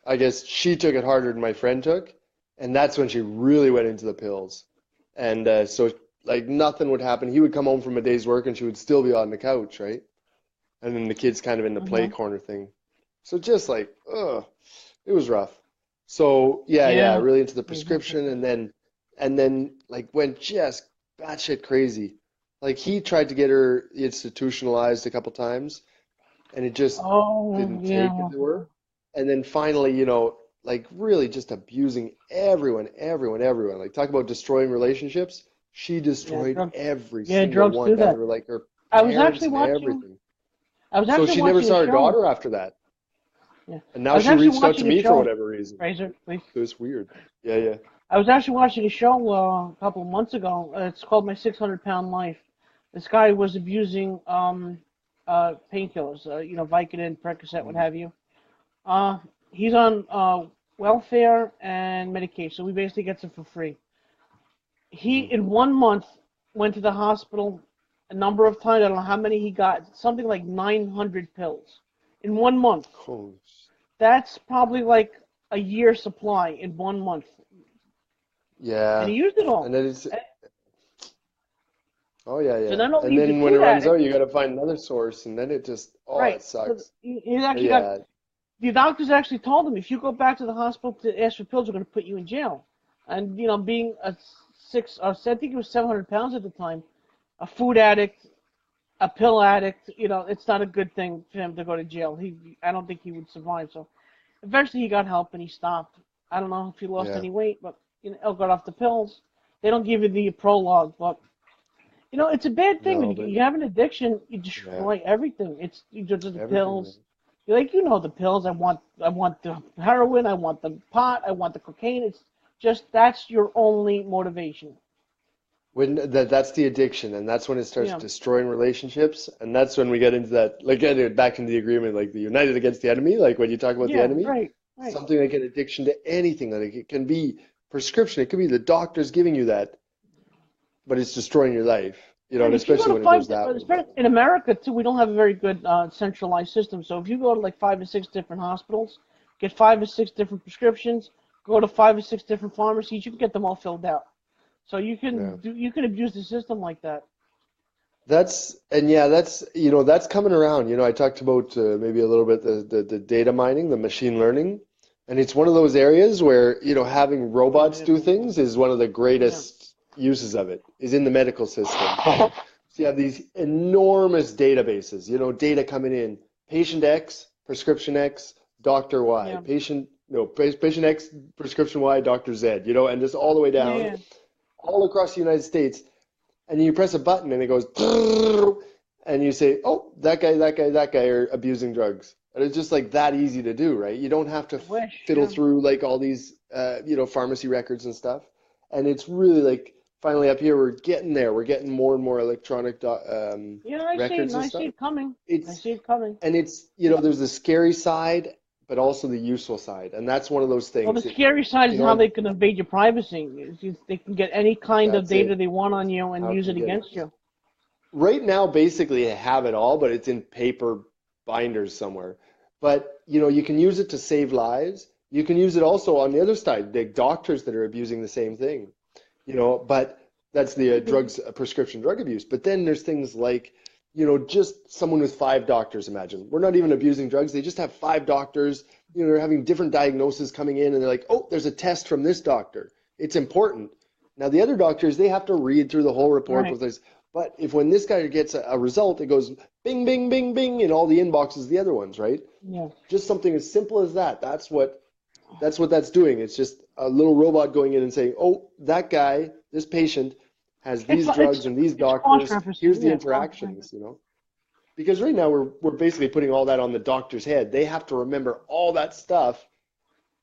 S2: I guess she took it harder than my friend took, and that's when she really went into the pills. And so like nothing would happen. He would come home from a day's work, and she would still be on the couch, right? And then the kids kind of in the play
S1: Mm-hmm.
S2: corner thing. So just like, ugh, it was rough. So yeah,
S1: Yeah.
S2: really into the
S1: Mhm.
S2: prescription, and then like went just batshit crazy. Like he tried to get her institutionalized a couple times, and it just
S1: Oh
S2: didn't
S1: yeah.
S2: take, as it were. And then finally, like really just abusing everyone, everyone, everyone. Like talk about destroying relationships. She
S1: Yeah.
S2: destroyed
S1: Drugs.
S2: every
S1: Yeah,
S2: single
S1: drugs
S2: one
S1: do
S2: that
S1: that.
S2: were like her
S1: I was
S2: parents
S1: actually
S2: and
S1: watching.
S2: everything.
S1: I was
S2: So
S1: actually
S2: she never
S1: watching a
S2: saw her
S1: show.
S2: daughter after that.
S1: Yeah.
S2: And
S1: I
S2: now
S1: was
S2: she
S1: actually
S2: reached out to
S1: watching a
S2: me for
S1: show.
S2: whatever reason.
S1: Fraser, please.
S2: It was weird. Yeah, yeah.
S1: I was actually watching a show a couple of months ago. It's called My 600 Pound Life. This guy was abusing painkillers, Vicodin, Percocet, what
S2: Mm,
S1: have you. Uh, he's on welfare and medication, so we basically gets it for free. He,
S2: mhm.
S1: in 1 month, went to the hospital a number of times. I don't know how many he got, something like 900 pills in 1 month.
S2: Holy
S1: That's probably like a year supply in 1 month. And
S2: Yeah.
S1: he used it
S2: And
S1: all.
S2: then oh yeah,
S1: So
S2: yeah.
S1: not only
S2: And
S1: he's a
S2: then when it
S1: food
S2: runs
S1: addict,
S2: out, you got to find another source, and then it
S1: right? So
S2: sucks.
S1: he actually got
S2: Yeah.
S1: the doctors actually told him if you go back to the hospital to ask for pills, we're going to put you in jail. And being a I think he was 700 pounds at the time, a food addict, a pill addict, it's not a good thing for him to go to jail. I don't think he would survive. So eventually he got help and he stopped. I don't know if he lost
S2: Yeah.
S1: any weight, but he got off the pills. They don't give you the prologue, but it's a bad thing when
S2: No,
S1: you,
S2: but
S1: you have an addiction. You
S2: yeah,
S1: destroy everything. It's just the
S2: everything, man.
S1: pills. You're like the pills. I want the heroin. I want the pot. I want the cocaine. It's just that's your only motivation.
S2: That's the addiction, and that's when it starts
S1: Yeah,
S2: destroying relationships, and that's when we get into that, like, get it back into the agreement, like the united against the enemy, like when you talk about the
S1: yeah,
S2: enemy,
S1: right, right.
S2: something like an addiction to anything, like it can be prescription, it could be the doctors giving you that, but it's destroying your life,
S1: And
S2: and
S1: if you go
S2: especially
S1: to
S2: when it goes
S1: five,
S2: that way.
S1: in America too, we don't have a very good centralized system. So if you go to like 5 or 6 different hospitals, get 5 or 6 different prescriptions, go to 5 or 6 different pharmacies, you can get them all filled out. So
S2: Yeah.
S1: you can abuse the system like that.
S2: That's coming around. I talked about maybe a little bit the data mining, the machine learning, and it's one of those areas where, having
S1: Yeah,
S2: robots
S1: yeah,
S2: do things is one of the
S1: yeah,
S2: greatest uses of it, is in the medical system. So you have these enormous databases, data coming in, patient X, prescription X, doctor Y,
S1: yeah,
S2: patient X, prescription Y, doctor Z, and just all the way
S1: yeah,
S2: down,
S1: yeah.
S2: all across the United States, and you press a button and it goes, and you say, oh, that guy are abusing drugs. And it's just like that easy to do, right? You don't have to
S1: I wish,
S2: fiddle
S1: yeah.
S2: through like all these, pharmacy records and stuff. And it's really like finally up here, we're getting there. We're getting more and more electronic
S1: Yeah, I see it,
S2: records
S1: and
S2: and
S1: I see
S2: stuff.
S1: it coming. I
S2: It's
S1: see it coming.
S2: and it's there's the scary side, but also the useful side, and that's one of those
S1: Well, the
S2: things that
S1: scary side is how
S2: on
S1: they can invade your privacy. They can get any kind of
S2: that's
S1: data
S2: it.
S1: they want on you and
S2: How
S1: use
S2: can
S1: it
S2: you get it?
S1: against you.
S2: Right now, basically, I have it all, but it's in paper binders somewhere. But you can use it to save lives. You can use it also on the other side, the doctors that are abusing the same thing. But that's the
S1: You can,
S2: prescription drug abuse. But then there's things like, just someone with 5 doctors, imagine. We're not even abusing drugs. They just have 5 doctors, they're having different diagnoses coming in and they're like, oh, there's a test from this doctor. It's important. Now, the other doctors, they have to read through the whole report
S1: Right.
S2: with this. But if when this guy gets a result, it goes bing, bing, bing, bing in all the inboxes of the other ones, right?
S1: Yeah.
S2: Just something as simple as that. That's what that's doing. It's just a little robot going in and saying, "Oh, that guy, this patient has
S1: It's
S2: these drugs and these
S1: it's cross
S2: doctors. Here's
S1: referencing.
S2: the
S1: Yeah, cross referencing.
S2: interactions." Because right now we're basically putting all that on the doctor's head. They have to remember all that stuff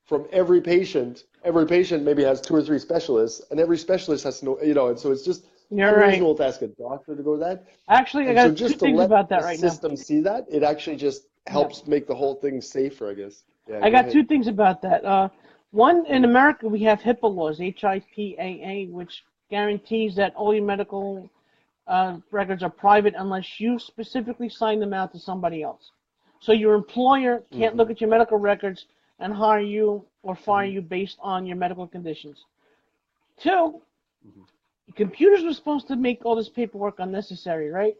S2: from every patient. Every patient maybe has 2 or 3 specialists, and every specialist has to know, and so it's just
S1: You're right.
S2: unreasonable to ask a doctor to go to that.
S1: Actually, I
S2: And so
S1: got two
S2: just to
S1: things
S2: let
S1: about that
S2: the
S1: right now.
S2: system see that, it actually just
S1: Yeah.
S2: helps make the whole thing safer, I guess. Yeah,
S1: I
S2: go
S1: got
S2: ahead.
S1: two things about that. One, in
S2: Mhm.
S1: America, we have HIPAA laws, HIPAA, which guarantees that all your medical records are private unless you specifically sign them out to somebody else. So your employer can't look
S2: Mhm.
S1: at your medical records and hire you or fire
S2: Mhm.
S1: you based on your medical conditions. Two,
S2: Mhm.
S1: computers were supposed to make all this paperwork unnecessary, right?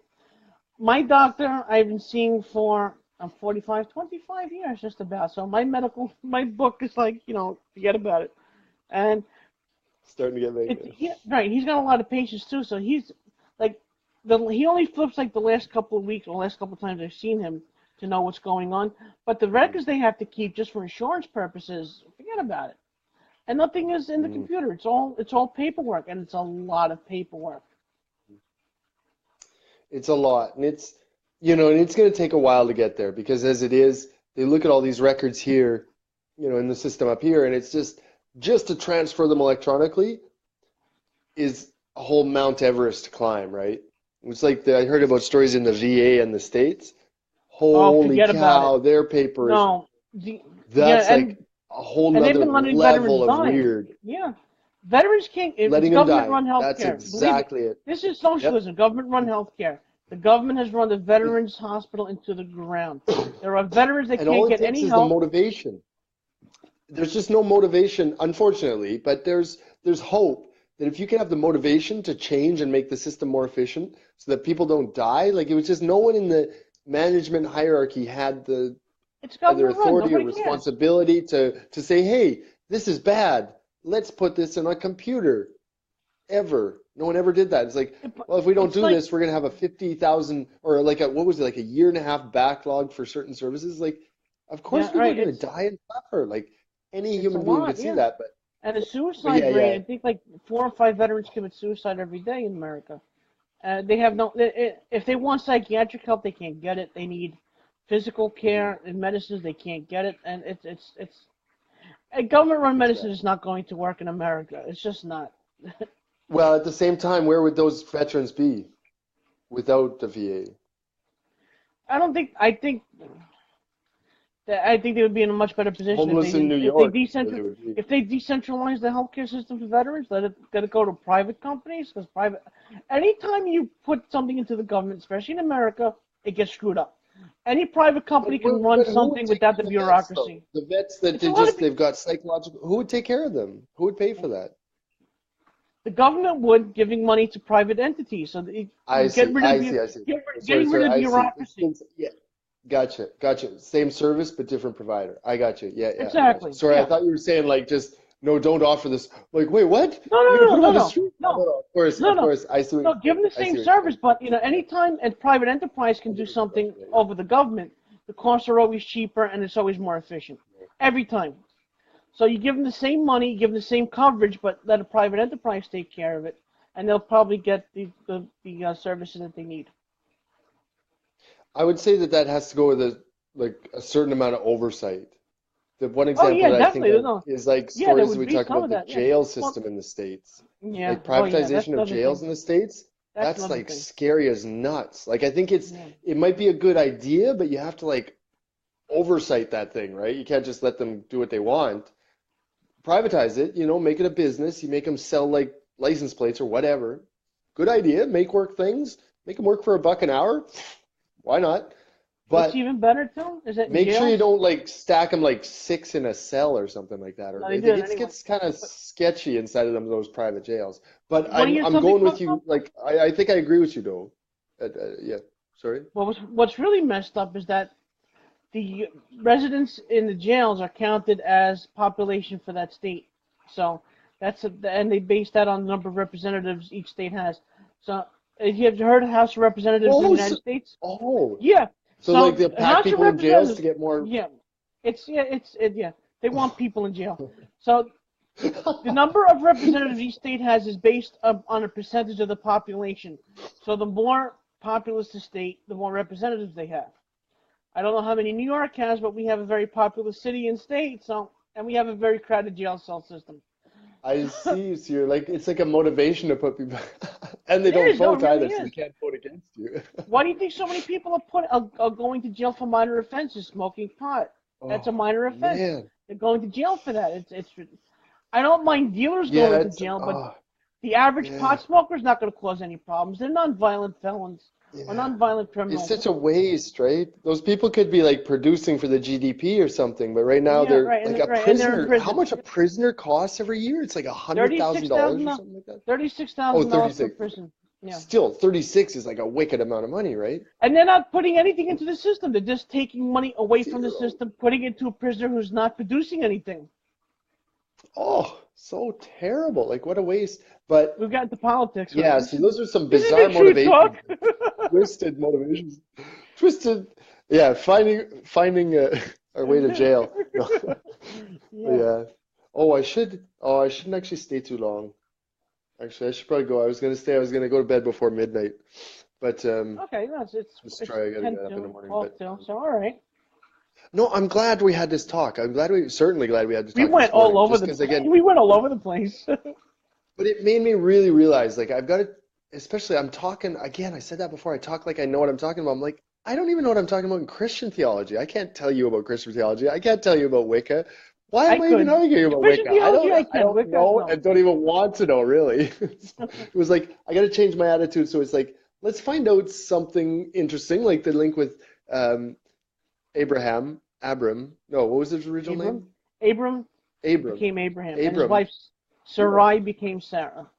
S1: My doctor, I've been seeing for, I'm 45, 25 years just about. So my book is like, forget about it. And
S2: Starting to get big.
S1: right, he's got a lot of patients too. So he's like, he only flips like the last couple of weeks or last couple of times I've seen him to know what's going on. But the
S2: Mhm.
S1: records they have to keep just for insurance purposes, forget about it. And nothing is in the
S2: Mhm.
S1: computer. It's all paperwork, and it's a lot of paperwork.
S2: It's a lot, and it's going to take a while to get there because as it is, they look at all these records here, in the system up here, and it's just to transfer them electronically is a whole Mount Everest to climb, right? It's like I heard about stories in the VA and the States.
S1: Oh,
S2: Holy
S1: forget about it.
S2: cow, their paper is
S1: No, yeah,
S2: that's like a whole
S1: and they've
S2: nother
S1: been letting veterans
S2: level of
S1: die.
S2: weird.
S1: Yeah, veterans can't. It's
S2: Letting them die.
S1: government-run
S2: That's
S1: healthcare. Believe me,
S2: exactly it.
S1: this is
S2: Yep.
S1: socialism. Government-run healthcare. The government has run the veterans hospital into the ground. There are veterans that
S2: And all
S1: can't
S2: it
S1: get
S2: takes
S1: any
S2: is the
S1: help.
S2: motivation. There's just no motivation, unfortunately, but there's hope that if you can have the motivation to change and make the system more efficient so that people don't die, like it was just no one in the management hierarchy had the
S1: It's
S2: either
S1: government-run.
S2: authority or
S1: Nobody cares.
S2: responsibility to say, hey, this is bad. Let's put this in a computer. Ever. No one ever did that. It's like, well, if we don't
S1: It's
S2: do
S1: like,
S2: this, we're gonna have a 50,000 or like what was it, like a year and a half backlog for certain services. Like, of course
S1: yeah,
S2: people are
S1: right.
S2: gonna
S1: It's
S2: die and suffer. Like any
S1: it's a
S2: human being
S1: lot.
S2: could see
S1: Yeah.
S2: that,
S1: And the
S2: but
S1: suicide
S2: yeah,
S1: rate,
S2: yeah.
S1: I think like 4 or 5 veterans commit suicide every day in America. They have no. If they want psychiatric help, they can't get it. They need physical
S2: Hmm.
S1: care and medicines. They can't get it, and it's a government-run
S2: It's
S1: medicine
S2: bad.
S1: is not going to work in America. It's just not.
S2: Well, at the same time, where would those veterans be without the VA?
S1: I don't think. I think they would be in a much better position if they
S2: Homeless in
S1: didn't.
S2: New
S1: If they
S2: York is where they
S1: decentral.
S2: would be.
S1: If they decentralize the healthcare system for veterans, let it go to private companies because private. Anytime you put something into the government, especially in America, it gets screwed up. Any private company can run
S2: But who would
S1: something
S2: take care
S1: without
S2: of
S1: the
S2: the vets though?
S1: bureaucracy.
S2: The vets that
S1: It's a lot of
S2: they've got psychological. Who would take care of them? Who would pay for that?
S1: the government would giving money to private entities, so that
S2: I
S1: get
S2: see,
S1: rid of
S2: I
S1: the
S2: see, I see. Sorry,
S1: getting rid
S2: sorry,
S1: of the
S2: I see.
S1: bureaucracy.
S2: Yeah, gotcha. Same service but different provider. I got you. Yeah, I got you.
S1: Exactly.
S2: Sorry, I
S1: Yeah.
S2: thought you were saying like just no, don't offer this. Like, wait, what?
S1: No,
S2: You're gonna
S1: no,
S2: put
S1: no,
S2: them
S1: no,
S2: on the
S1: no,
S2: street? No,
S1: no, no,
S2: of
S1: no.
S2: course. I see what
S1: No,
S2: you're
S1: give
S2: saying.
S1: them the
S2: I see
S1: same
S2: what you're
S1: service,
S2: saying.
S1: but
S2: Yeah,
S1: anytime a private enterprise can
S2: a
S1: do
S2: different
S1: something
S2: provider. Yeah,
S1: over the government, the costs are always cheaper and it's always more efficient.
S2: yeah.
S1: Every time. So you give them the same money, give them the same coverage, but let a private enterprise take care of it, and they'll probably get the services that they need.
S2: I would say that that has to go with a certain amount of oversight. The one
S1: Oh
S2: example
S1: yeah,
S2: that I think
S1: definitely.
S2: of
S1: No,
S2: is like
S1: yeah, there
S2: stories that
S1: would
S2: we
S1: be
S2: talk
S1: some
S2: about
S1: of
S2: the
S1: that. Yeah.
S2: jail
S1: Well,
S2: system in the States.
S1: yeah.
S2: Like
S1: Oh yeah, that's
S2: privatization of
S1: another
S2: jails
S1: thing.
S2: in the States,
S1: That's
S2: that's
S1: another
S2: like
S1: thing.
S2: scary as nuts. Like I think
S1: Yeah.
S2: it might be a good idea, but you have to like oversight that thing, right? You can't just let them do what they want. Privatize it, make it a business. You make them sell like license plates or whatever. Good idea. Make work things. Make them work for $1 an hour. Why not?
S1: What's
S2: But
S1: even better too is that in
S2: make sure you
S1: jails,
S2: don't like stack them like 6 in a cell or something like that. Or
S1: no, they
S2: it
S1: do that anyway.
S2: gets kind of
S1: But
S2: sketchy inside of those private jails. But
S1: you want to hear
S2: I'm
S1: something
S2: going with
S1: fucked
S2: you.
S1: up?
S2: Like I think I agree with you though. Yeah. Sorry.
S1: What's really messed up is that the residents in the jails are counted as population for that state. So and they base that on the number of representatives each state has. So have you heard of House of Representatives in the
S2: Oh,
S1: United States?
S2: oh.
S1: Yeah.
S2: So like
S1: So
S2: they pack
S1: House of
S2: people in jails to
S1: Representatives,
S2: get more.
S1: yeah, yeah. They want people in jail. So the number of representatives each state has is based on a percentage of the population. So the more populous the state, the more representatives they have. I don't know how many New York has, but we have a very populous city and state, and we have a very crowded jail cell system.
S2: I see. So you're like, it's like a motivation to put people, and they
S1: It
S2: don't
S1: is, no, it
S2: vote
S1: really
S2: either, so they
S1: is.
S2: can't vote against you.
S1: Why do you think so many people are going to jail for minor offenses, smoking pot? That's a
S2: Oh
S1: minor offense.
S2: man.
S1: They're going to jail for that. It's. I don't mind dealers
S2: Yeah,
S1: going to
S2: it's
S1: jail, but
S2: oh
S1: the average
S2: yeah,
S1: pot smoker is not going to cause any problems. They're non-violent felons or
S2: yeah.
S1: non-violent
S2: It's
S1: criminals.
S2: such a waste, right? Those people could be like producing for the GDP or something, but right now
S1: Yeah,
S2: they're
S1: right,
S2: like a
S1: and they're in
S2: prisoner. How
S1: prison.
S2: much a prisoner costs every year? It's like a hundred
S1: Thirty-six
S2: thousand dollars
S1: thousand,
S2: or something like that.
S1: thirty-six
S2: Oh,
S1: thousand dollars per
S2: 36.
S1: prison. Yeah.
S2: Still, 36 is like a wicked amount of money, right?
S1: And they're not putting anything into the system. They're just taking money away from the
S2: Zero.
S1: system, putting it to a prisoner who's not producing anything.
S2: Oh, so terrible. Like what a waste. But
S1: We've got into politics, right?
S2: yeah, see, those are some
S1: This
S2: bizarre
S1: isn't true talk.
S2: motivations, twisted motivations, twisted. Yeah, finding our way to jail. No.
S1: Yeah.
S2: Yeah. Oh, I should. Oh, I shouldn't actually stay too long. Actually, I should probably go. I was gonna stay. I was gonna go to bed before midnight, but
S1: Okay, no,
S2: let's
S1: it's
S2: try. I gotta
S1: 10
S2: get up in the
S1: to
S2: morning.
S1: 12
S2: But
S1: till, so all right.
S2: no, I'm glad we had this talk. I'm glad certainly glad we had this
S1: We
S2: talk
S1: went
S2: this
S1: all
S2: morning.
S1: over
S2: Just
S1: the
S2: because again,
S1: we went all over the place.
S2: but it made me really realize, like, I've got to, especially I'm talking again. I said that before. I talk like I know what I'm talking about. I'm like, I don't even know what I'm talking about in Christian theology. I can't tell you about Christian theology. I can't tell you about Wicca. Why
S1: I
S2: am I even
S1: could.
S2: arguing about
S1: Christian
S2: Wicca? I
S1: theology,
S2: don't
S1: I
S2: I
S1: can.
S2: don't
S1: Wicca,
S2: know
S1: no.
S2: and don't even want to know really. It was like I got to change my attitude. So it's like let's find out something interesting, like the link with um, Abram. No, what was his original
S1: Abram,
S2: name?
S1: Abram
S2: Abram.
S1: became Abraham, and his
S2: Abram.
S1: wife Sarai became Sarah.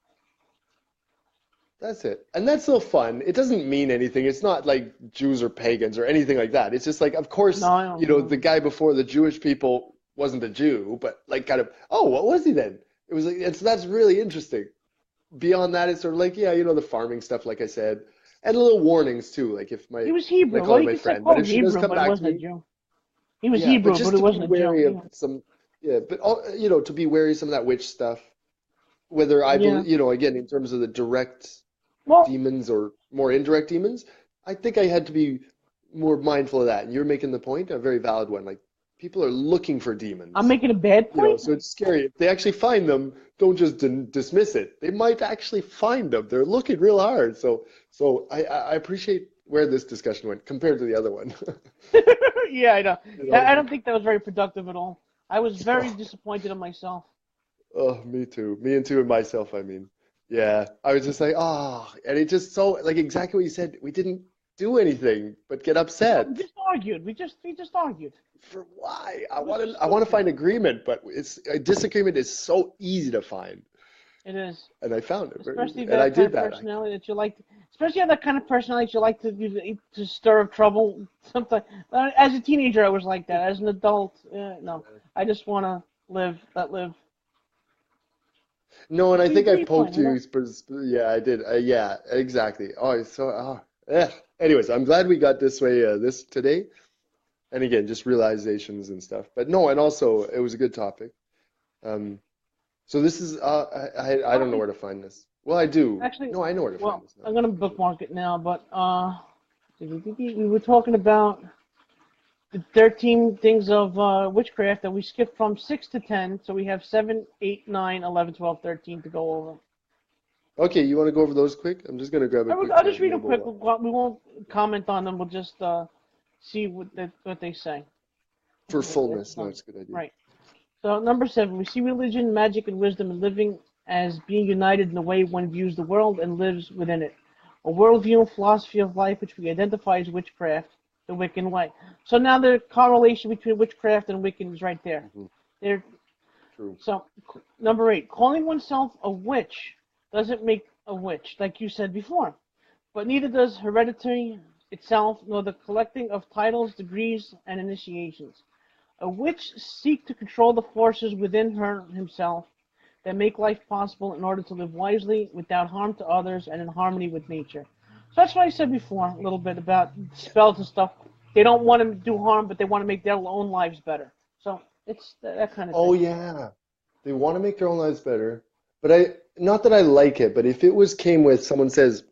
S2: That's it. And that's so fun. It doesn't mean anything. It's not like Jews or pagans or anything like that. It's just like, of course,
S1: No, I don't
S2: the
S1: know.
S2: guy before the Jewish people wasn't a Jew, but like kind of, oh, what was he then? It was like, that's really interesting. Beyond that, it's sort of like, yeah, the farming stuff, like I said, and little warnings too. Like if
S1: He was
S2: I
S1: Hebrew.
S2: call
S1: Well,
S2: her
S1: you
S2: my
S1: could say
S2: friend, but
S1: call him
S2: if she does
S1: Hebrew,
S2: come
S1: but he
S2: back to
S1: wasn't a
S2: me,
S1: Jew. He was
S2: yeah, but
S1: Hebrew, but
S2: just
S1: he
S2: to be
S1: wasn't a Jew.
S2: wary of
S1: Yeah.
S2: some, yeah, but to be wary of some of that witch stuff, whether I
S1: Yeah.
S2: believe, again, in terms of the direct
S1: Well,
S2: demons or more indirect demons, I think I had to be more mindful of that. And you're making the point, a very valid one. Like people are looking for
S1: I'm
S2: demons,
S1: making a bad point.
S2: so it's scary. If they actually find them, don't just dismiss it. They might actually find them. They're looking real hard. So I appreciate where this discussion went compared to the other one.
S1: Yeah, I know.
S2: You know?
S1: I don't think that was very productive at all. I was very
S2: Oh,
S1: disappointed in myself.
S2: oh, me too. Me and two and myself, I mean. Yeah, I was just like, and it just so like exactly what you said. We didn't do anything but get
S1: No, we
S2: upset.
S1: just argued. We just argued.
S2: For why? I
S1: It was
S2: want
S1: so
S2: to I want to
S1: stupid.
S2: find agreement, but it's a disagreement is so easy to find,
S1: It is.
S2: and I found it very
S1: Especially
S2: easy, and I
S1: that kind
S2: did
S1: of
S2: that.
S1: personality that you like. Especially that kind of personality that you like to stir up trouble. Something. As a teenager, I was like that. As an adult, no. I just want to let live.
S2: No, and I
S1: We
S2: think I
S1: agree, point.
S2: poked you. Yeah, I did. Yeah, exactly. Anyways, I'm glad we got this today, and again, just realizations and stuff. But no, and also it was a good topic. Um, so this is I don't know where to find this. Well, I do.
S1: Actually,
S2: No, I know where to find
S1: well,
S2: this now.
S1: I'm gonna bookmark it now. But we were talking about the 13 things of witchcraft, and we skipped from 6 to 10, so we have 7, 8, 9, 11, 12, 13 to go over.
S2: Okay, you want to go over those quick? I'm just gonna grab a quick
S1: I'll just read them
S2: nibble.
S1: quick. We won't comment on them. We'll just see what they say.
S2: For fullness, no, it's a good idea.
S1: Right. So number 7, we see religion, magic, and wisdom in living as being united in the way one views the world and lives within it. A worldview and philosophy of life which we identify as witchcraft, the Wiccan way. So now the correlation between witchcraft and Wiccan is right there.
S2: Hmm.
S1: There.
S2: True.
S1: So number 8, calling oneself a witch doesn't make a witch, like you said before. But neither does hereditary itself, nor the collecting of titles, degrees, and initiations. A witch seeks to control the forces within her himself that make life possible in order to live wisely, without harm to others, and in harmony with nature. So that's what I said before, a little bit about spells and stuff. They don't want to do harm, but they want to make their own lives better. So it's that kind of
S2: Oh
S1: thing.
S2: yeah. They want to make their own lives better. But not that I like it, but if it was came with someone says,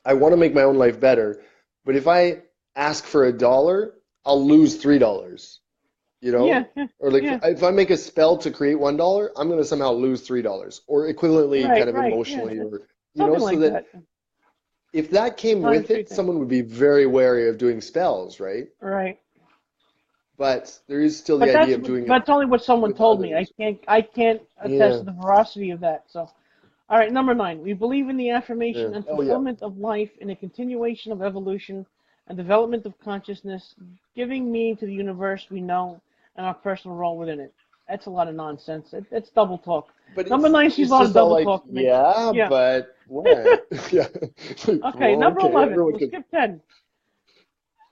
S2: I want to make my own life better, but if I ask for $1, I'll lose $3, you
S1: Yeah,
S2: know?
S1: yeah,
S2: Or like
S1: yeah.
S2: if I make a spell to create $1, I'm going to somehow lose $3 or equivalently kind
S1: Right,
S2: of
S1: right. Yeah,
S2: emotionally or
S1: something
S2: so
S1: like
S2: that
S1: that.
S2: if that came
S1: Kind of
S2: with it,
S1: treat
S2: someone would be very wary of doing spells, right?
S1: Right.
S2: But there is still the
S1: But
S2: idea of doing it
S1: that's only what someone
S2: with
S1: told me.
S2: others.
S1: I can't attest
S2: Yeah,
S1: to the veracity of that. So, all right, number 9. We believe in the
S2: yeah.
S1: affirmation and
S2: Oh yeah.
S1: fulfillment of life in a continuation of evolution and development of consciousness, giving meaning to the universe we know and our personal role within it. That's a lot of nonsense. It's double talk.
S2: But
S1: Number 9 seems a
S2: it's
S1: lot of
S2: just all
S1: double
S2: like,
S1: talk to me.
S2: yeah,
S1: Yeah.
S2: but what? Yeah. Like,
S1: Okay,
S2: well,
S1: number
S2: okay,
S1: 11.
S2: everyone
S1: We'll
S2: could.
S1: skip 10.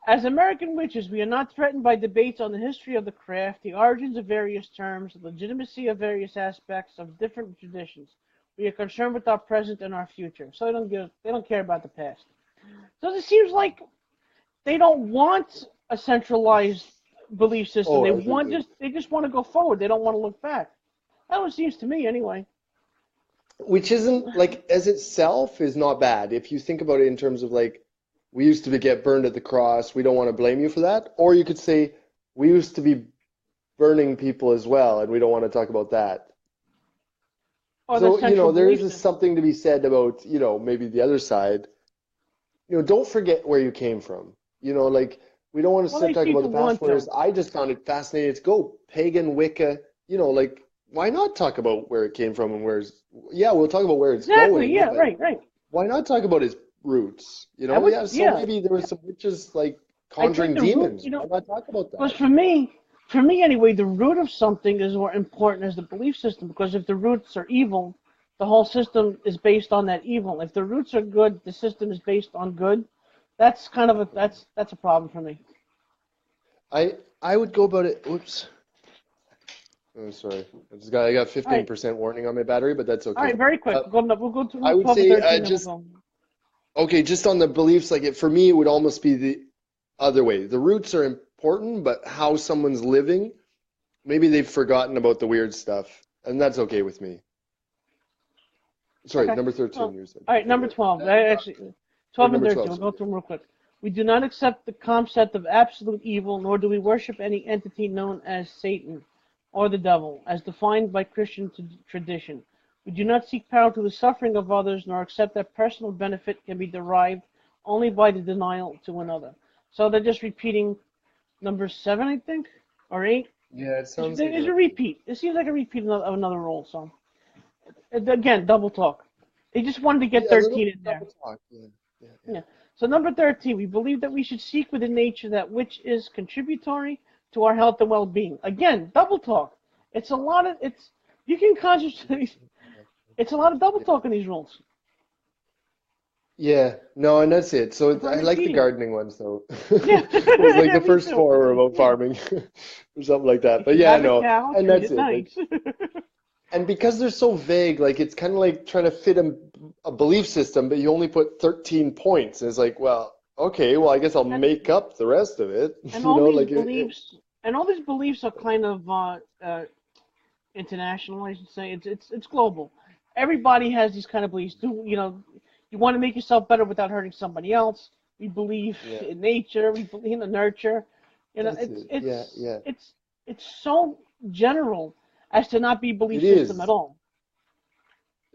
S1: As American witches, we are not threatened by debates on the history of the craft, the origins of various terms, the legitimacy of various aspects of different traditions. We are concerned with our present and our future. So they don't care about the past. So it seems like they don't want a centralized belief system.
S2: Oh, absolutely.
S1: They just want to go forward. They don't want to look back. That's what it seems to me anyway.
S2: Which isn't like as itself is not bad if you think about it in terms of like we used to get burned at the cross. We don't want to blame you for that. Or you could say we used to be burning people as well, and we don't want to talk about that.
S1: Or the
S2: So,
S1: central
S2: there
S1: belief
S2: is
S1: system.
S2: something to be said about, maybe the other side. Don't forget where you came from. Like we don't want to
S1: Well,
S2: sit
S1: they
S2: talk
S1: seem
S2: about
S1: to
S2: the past,
S1: want to.
S2: whereas I just found it fascinating to go pagan Wicca, like why not talk about where it came from and yeah, we'll talk about where it's
S1: Exactly.
S2: going,
S1: Yeah.
S2: but
S1: Right. Right.
S2: why not talk about its roots?
S1: I would.
S2: Yeah, so
S1: Yeah.
S2: maybe there was some witches like
S1: I think
S2: conjuring
S1: the root.
S2: demons. Why not talk about
S1: Because
S2: that?
S1: for me anyway, the root of something is more important as the belief system. Because if the roots are evil, the whole system is based on that evil. If the roots are good, the system is based on good. That's kind of that's a problem for me.
S2: I would go about it. Whoops. Oh, sorry. I got
S1: All right,
S2: 15% warning on my battery, but that's
S1: all
S2: okay.
S1: right, very quick.
S2: Uh,
S1: We'll go to
S2: I would
S1: 12 and
S2: say
S1: 13, then we'll
S2: just
S1: go.
S2: okay, just on the beliefs, like for me, it would almost be the other way. The roots are important, but how someone's living, maybe they've forgotten about the weird stuff, and that's okay with me. Sorry,
S1: Okay.
S2: number
S1: Well,
S2: 13, you said.
S1: all right, number
S2: Okay.
S1: 12. Actually,
S2: Or
S1: 12 and
S2: number
S1: 13.
S2: 12,
S1: We'll
S2: sorry.
S1: go through them real quick. We do not accept the concept of absolute evil, nor do we worship any entity known as Satan or the devil, as defined by Christian tradition. We do not seek power to the suffering of others, nor accept that personal benefit can be derived only by the denial to another. So they're just repeating number 7, I think, or 8.
S2: Yeah, it
S1: It's,
S2: sounds like a
S1: it's a
S2: repeat.
S1: repeat. It seems like a repeat of another role. So again, double talk. They just wanted to get
S2: Yeah, a little
S1: 13
S2: bit
S1: in
S2: of
S1: there.
S2: double talk. Yeah, yeah, yeah.
S1: Yeah. So number 13, we believe that we should seek within nature that which is contributory to our health and well-being. Again, double talk. It's a lot of it's you can concentrate. It's a lot of double
S2: Yeah.
S1: talk in these rules.
S2: Yeah, no, and that's it. So
S1: If I'm
S2: I like the
S1: repeating.
S2: gardening ones though.
S1: Yeah,
S2: It was like the
S1: me
S2: first
S1: too.
S2: four were about
S1: Yeah.
S2: farming or something like that.
S1: If
S2: But
S1: you
S2: yeah,
S1: have a
S2: no,
S1: cow,
S2: and
S1: treat
S2: that's
S1: it
S2: it. Like,
S1: nice.
S2: and because they're so vague, like it's kind of like trying to fit a belief system, but you only put 13 points. And it's like, well, okay, well, I guess I'll
S1: and
S2: make up the rest of it.
S1: and all these
S2: Like
S1: beliefs and all these beliefs are kind of international, I should say. It's global. Everybody has these kind of beliefs. You want to make yourself better without hurting somebody else. We believe
S2: yeah,
S1: in nature. We believe in the nurture.
S2: that's it. Yeah, yeah.
S1: It's so general as to not be
S2: It
S1: belief system at
S2: is.
S1: all.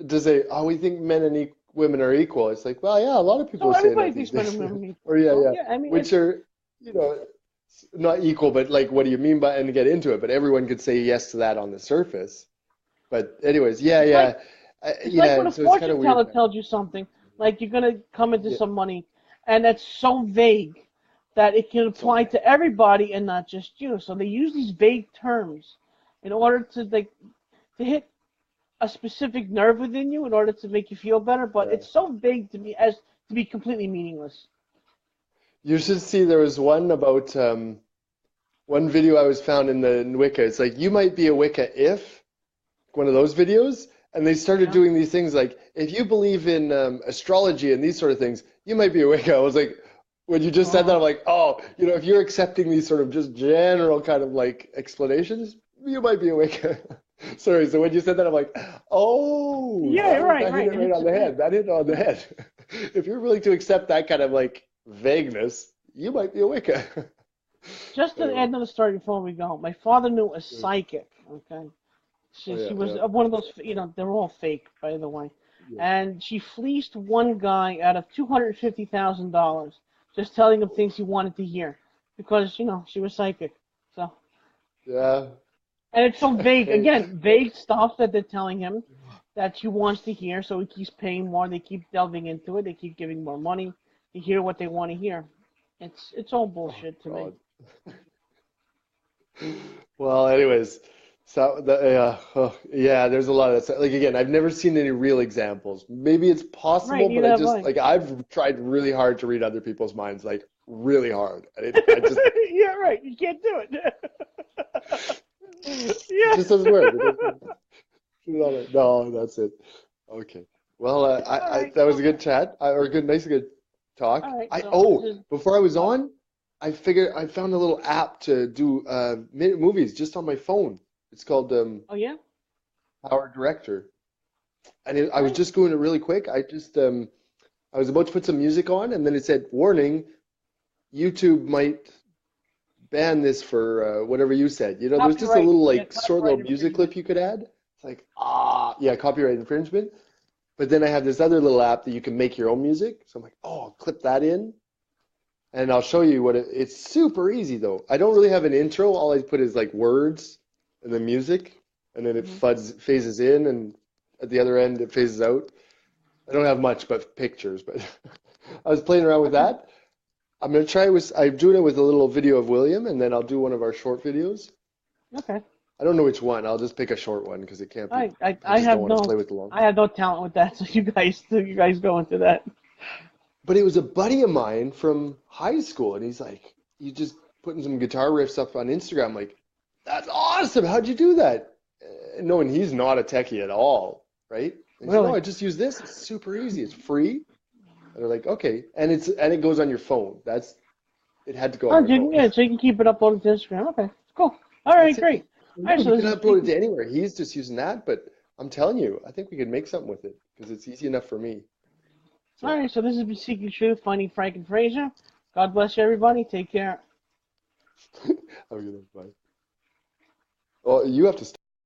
S2: To say, oh, we think men and women are equal. It's like, well, yeah, a lot of people
S1: So
S2: are saying
S1: everybody
S2: that these
S1: thinks men
S2: days.
S1: and women are
S2: Or
S1: equal.
S2: yeah,
S1: So
S2: yeah,
S1: yeah, I mean
S2: which
S1: it's
S2: are, not equal, but like, what do you mean by, and get into it. But everyone could say yes to that on the surface. But anyways, yeah,
S1: it's like
S2: yeah,
S1: it's like when a
S2: So it's kind
S1: fortune
S2: of weird.
S1: teller tells you something, like you're gonna come into
S2: Yeah,
S1: some money, and that's so vague that it can
S2: so
S1: apply to everybody and not just you. So they use these vague terms in order to hit a specific nerve within you in order to make you feel better. But
S2: yeah.
S1: it's so vague to me as to be completely meaningless.
S2: You should see there was one about one video I was found in the Wicca. It's like you might be a Wicca if one of those videos, and they started
S1: Yeah.
S2: doing these things like if you believe in astrology and these sort of things, you might be a Wicca. I was like, when you just said that, I'm like, oh, if you're accepting these sort of just general kind of like explanations, you might be a Wicca. Sorry, so when you said that, I'm like, oh,
S1: Yeah, right,
S2: that hit
S1: right.
S2: it right on the head. That hit it on the head. If you're willing to accept that kind of like vagueness, you might be a Wicca.
S1: Just to
S2: Anyway,
S1: add to the story before we go, my father knew a
S2: yeah.
S1: psychic. Okay,
S2: Oh
S1: she
S2: yeah,
S1: was
S2: yeah,
S1: one of those. They're all fake, by the way.
S2: yeah.
S1: And she fleeced one guy out of $250,000, just telling him things he wanted to hear, because she was psychic. So,
S2: Yeah.
S1: and it's so vague.
S2: Hey,
S1: Again, vague stuff that they're telling him that she wants to hear. So he keeps paying more. They keep delving into it. They keep giving more money to hear what they want to hear. It's all
S2: oh
S1: bullshit to me.
S2: God. Well, anyways, so yeah, there's a lot of that. Like again, I've never seen any real examples. Maybe it's
S1: Right?
S2: possible, but
S1: Neither
S2: I
S1: have
S2: just
S1: I.
S2: like I've tried really hard to read other people's minds, like really hard, and I just
S1: Yeah, right. You can't do it.
S2: it
S1: Yeah.
S2: just doesn't work. It doesn't, no, that's it. Okay. Well,
S1: All
S2: I
S1: right.
S2: that was
S1: So,
S2: a good chat, or a good talk.
S1: all right.
S2: I
S1: So this
S2: oh,
S1: is
S2: before I was
S1: what?
S2: on, I figured I found a little app to do movies just on my phone. It's called
S1: Oh yeah.
S2: Power Director. And I was
S1: Nice.
S2: just doing it really quick. I was about to put some music on, and then it said, "Warning: YouTube might ban this for whatever you said." There's just a
S1: Copyright.
S2: little
S1: Yeah,
S2: like short
S1: copyright
S2: little music
S1: infringement.
S2: clip you could add. It's like, yeah, copyright infringement. But then I have this other little app that you can make your own music. So I'm like, oh, I'll clip that in, and I'll show you it's super easy though. I don't really have an intro. All I put is like words and then music, and then it
S1: Hmm.
S2: phases in, and at the other end it phases out. I don't have much but pictures, but I was playing around with
S1: Okay.
S2: that. I'm doing it with a little video of William, and then I'll do one of our short videos.
S1: Okay.
S2: I don't know which one. I'll just pick a short one because it can't be, I
S1: I
S2: just don't
S1: have
S2: want to
S1: no
S2: play with the long.
S1: I have no talent with that. So you guys go into that.
S2: But it was a buddy of mine from high school, and he's like, you just putting some guitar riffs up on Instagram. Like, that's awesome. How'd you do that? Knowing he's not a techie at all, right? And he said, no,
S1: Really.
S2: I just use this. It's super easy. It's free. And they're like, okay, and it goes on your phone. It had to go on
S1: Oh,
S2: my phone.
S1: so you can keep it uploaded to Instagram. Okay. Cool. All right.
S2: That's it.
S1: Great. All
S2: No,
S1: right. So
S2: you
S1: this
S2: can
S1: is
S2: upload it to anywhere. He's just using that, but I'm telling you, I think we could make something with it because it's easy enough for me.
S1: all
S2: So,
S1: right. So this has been Seeking Truth, finding Frank and Fraser. God bless you, everybody. Take care.
S2: have a good one. Bye. Well, you have to.